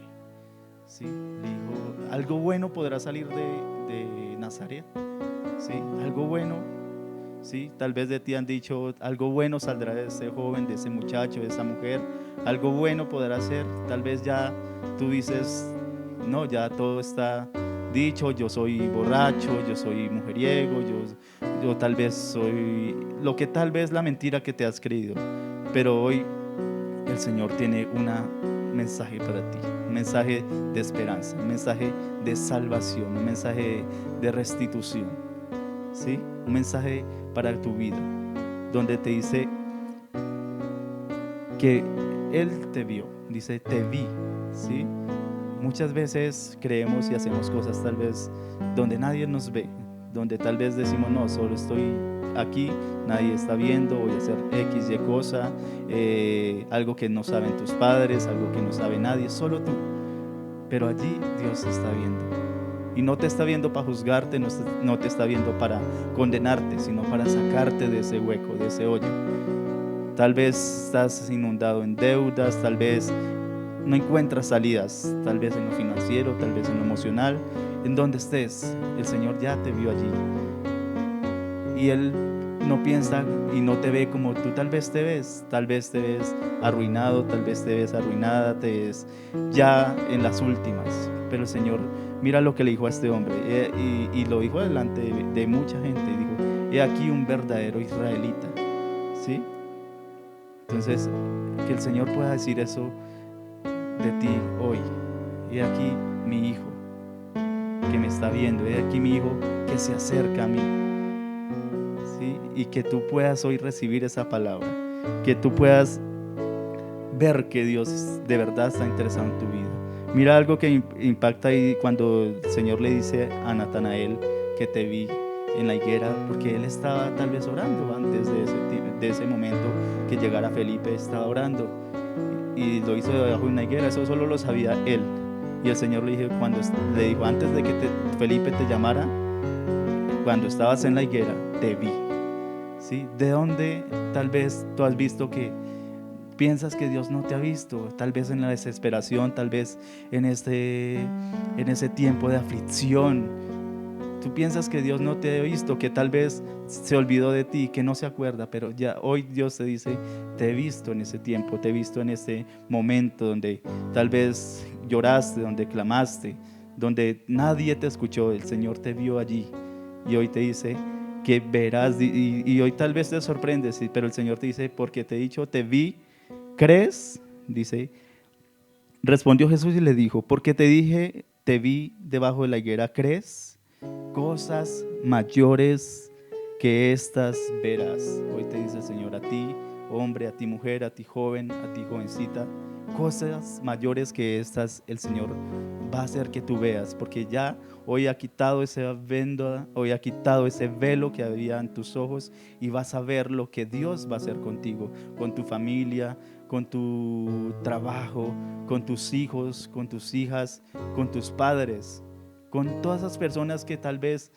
¿sí? Le dijo: algo bueno podrá salir de Nazaret, ¿sí? Algo bueno, ¿sí? Tal vez de ti han dicho: algo bueno saldrá de ese joven, de ese muchacho, de esa mujer, algo bueno podrá ser. Tal vez ya tú dices: no, ya todo está dicho, yo soy borracho, yo soy mujeriego, yo tal vez soy lo que tal vez la mentira que te has creído. Pero hoy el Señor tiene un mensaje para ti, un mensaje de esperanza, un mensaje de salvación, un mensaje de restitución, ¿sí? Un mensaje para tu vida, donde te dice que Él te vio, dice: te vi, ¿sí? Muchas veces creemos y hacemos cosas tal vez donde nadie nos ve, donde tal vez decimos: no, solo estoy aquí, nadie está viendo, voy a hacer X, Y cosa, algo que no saben tus padres, algo que no sabe nadie, solo tú. Pero allí Dios está viendo, y no te está viendo para juzgarte, no te está viendo para condenarte, sino para sacarte de ese hueco, de ese hoyo. Tal vez estás inundado en deudas, tal vez no encuentras salidas, tal vez en lo financiero, tal vez en lo emocional, en donde estés, el Señor ya te vio allí. Y Él no piensa y no te ve como tú tal vez te ves arruinado, tal vez te ves arruinada, te ves ya en las últimas. Pero el Señor, mira lo que le dijo a este hombre, y lo dijo delante de mucha gente, y dijo: he aquí un verdadero israelita, ¿sí? Entonces, que el Señor pueda decir eso de ti hoy: he aquí mi hijo que me está viendo, he aquí mi hijo que se acerca a mí, ¿sí? Y que tú puedas hoy recibir esa palabra, que tú puedas ver que Dios de verdad está interesado en tu vida. Mira algo que impacta ahí cuando el Señor le dice a Natanael que te vi en la higuera, porque él estaba tal vez orando antes de ese momento que llegara Felipe, estaba orando y lo hizo debajo de una higuera. Eso solo lo sabía él. Y el Señor le dijo antes de que Felipe te llamara, cuando estabas en la higuera, te vi, ¿sí? ¿De dónde tal vez tú has visto que piensas que Dios no te ha visto? Tal vez en la desesperación, tal vez en ese tiempo de aflicción. Tú piensas que Dios no te ha visto, que tal vez se olvidó de ti, que no se acuerda, pero ya hoy Dios te dice: te he visto en ese tiempo, te he visto en ese momento donde tal vez lloraste, donde clamaste, donde nadie te escuchó. El Señor te vio allí y hoy te dice que verás, y hoy tal vez te sorprendes, pero el Señor te dice: porque te he dicho, te vi, ¿crees? Dice, respondió Jesús y le dijo: porque te dije, te vi debajo de la higuera, ¿crees? Cosas mayores que estas verás. Hoy te dice el Señor a ti, hombre, a ti, mujer, a ti, joven, a ti, jovencita: cosas mayores que estas el Señor va a hacer que tú veas, porque ya hoy ha quitado esa venda, hoy ha quitado ese velo que había en tus ojos, y vas a ver lo que Dios va a hacer contigo, con tu familia, con tu trabajo, con tus hijos, con tus hijas, con tus padres, con todas esas personas que tal vez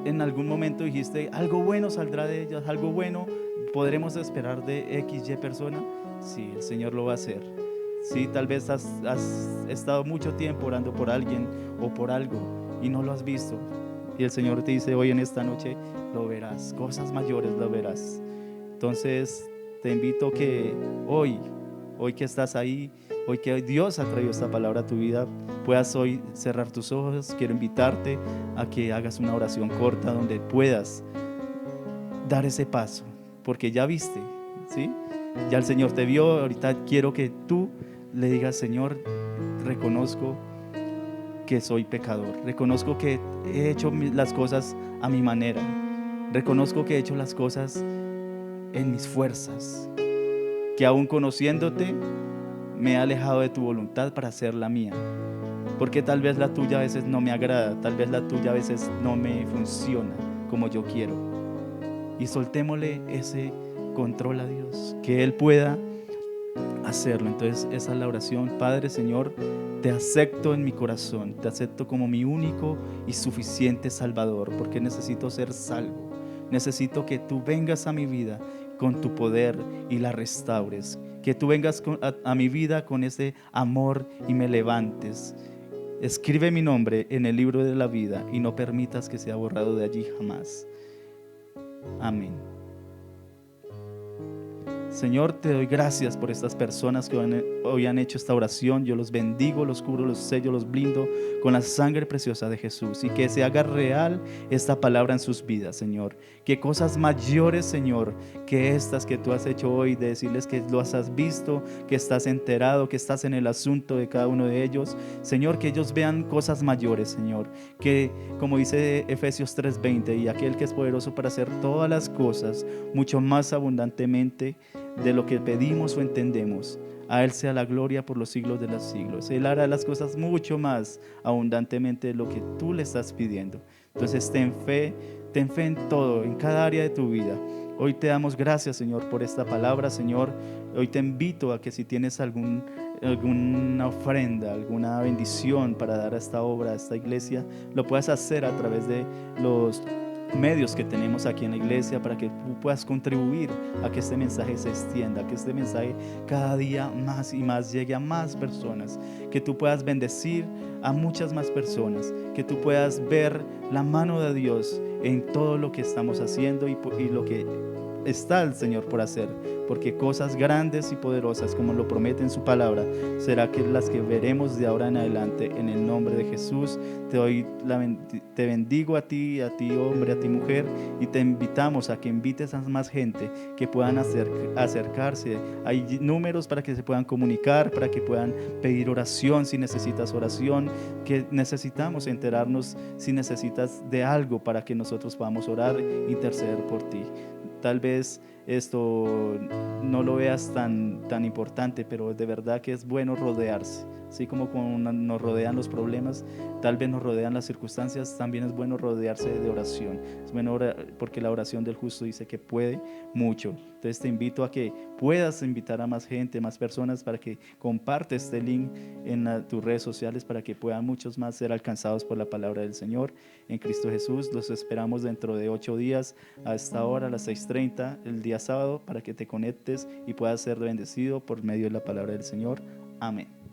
en algún momento dijiste: algo bueno saldrá de ellas, algo bueno podremos esperar de XY persona. Sí, el Señor lo va a hacer. Sí, tal vez has estado mucho tiempo orando por alguien o por algo y no lo has visto, y el Señor te dice: hoy en esta noche lo verás, cosas mayores lo verás. Entonces te invito que hoy que estás ahí, hoy que Dios ha traído esta palabra a tu vida, puedas hoy cerrar tus ojos. Quiero invitarte a que hagas una oración corta donde puedas dar ese paso, porque ya viste, ¿sí? Ya el Señor te vio. Ahorita quiero que tú le digas: Señor, reconozco que soy pecador, reconozco que he hecho las cosas a mi manera, reconozco que he hecho las cosas en mis fuerzas, que aún conociéndote me he alejado de tu voluntad para hacer la mía, porque tal vez la tuya a veces no me agrada, tal vez la tuya a veces no me funciona como yo quiero. Y soltémosle ese control a Dios, que Él pueda hacerlo. Entonces esa es la oración. Padre, Señor, te acepto en mi corazón, te acepto como mi único y suficiente Salvador, porque necesito ser salvo, necesito que tú vengas a mi vida con tu poder y la restaures, que tú vengas a mi vida con ese amor y me levantes. Escribe mi nombre en el libro de la vida y no permitas que sea borrado de allí jamás. Amén. Señor, te doy gracias por estas personas que hoy han hecho esta oración. Yo los bendigo, los cubro, los sello, los blindo con la sangre preciosa de Jesús, y que se haga real esta palabra en sus vidas, Señor. Que cosas mayores, Señor, que estas que tú has hecho hoy, de decirles que los has visto, que estás enterado, que estás en el asunto de cada uno de ellos, Señor, que ellos vean cosas mayores, Señor. Que, como dice Efesios 3:20, y aquel que es poderoso para hacer todas las cosas mucho más abundantemente de lo que pedimos o entendemos, a Él sea la gloria por los siglos de los siglos. Él hará las cosas mucho más abundantemente de lo que tú le estás pidiendo. Entonces ten fe en todo, en cada área de tu vida. Hoy te damos gracias, Señor, por esta palabra, Señor. Hoy te invito a que si tienes alguna ofrenda, alguna bendición para dar a esta obra, a esta iglesia, lo puedas hacer a través de los medios que tenemos aquí en la iglesia para que tú puedas contribuir a que este mensaje se extienda, a que este mensaje cada día más y más llegue a más personas, que tú puedas bendecir a muchas más personas, que tú puedas ver la mano de Dios en todo lo que estamos haciendo y lo que está el Señor por hacer, porque cosas grandes y poderosas, como lo promete en su palabra, será que las que veremos de ahora en adelante. En el nombre de Jesús te bendigo a ti hombre, a ti mujer, y te invitamos a que invites a más gente que puedan acercarse. Hay números para que se puedan comunicar, para que puedan pedir oración si necesitas oración, que necesitamos enterarnos si necesitas de algo para que nosotros podamos orar, interceder por ti. Tal vez esto no lo veas tan importante, pero de verdad que es bueno rodearse. Así como cuando nos rodean los problemas, tal vez nos rodean las circunstancias, también es bueno rodearse de oración. Es bueno orar, porque la oración del justo dice que puede mucho. Entonces te invito a que puedas invitar a más gente, más personas, para que comparte este link en tus redes sociales, para que puedan muchos más ser alcanzados por la palabra del Señor en Cristo Jesús. Los esperamos dentro de 8 días a esta hora, a las 6:30, el día sábado, para que te conectes y puedas ser bendecido por medio de la palabra del Señor. Amén.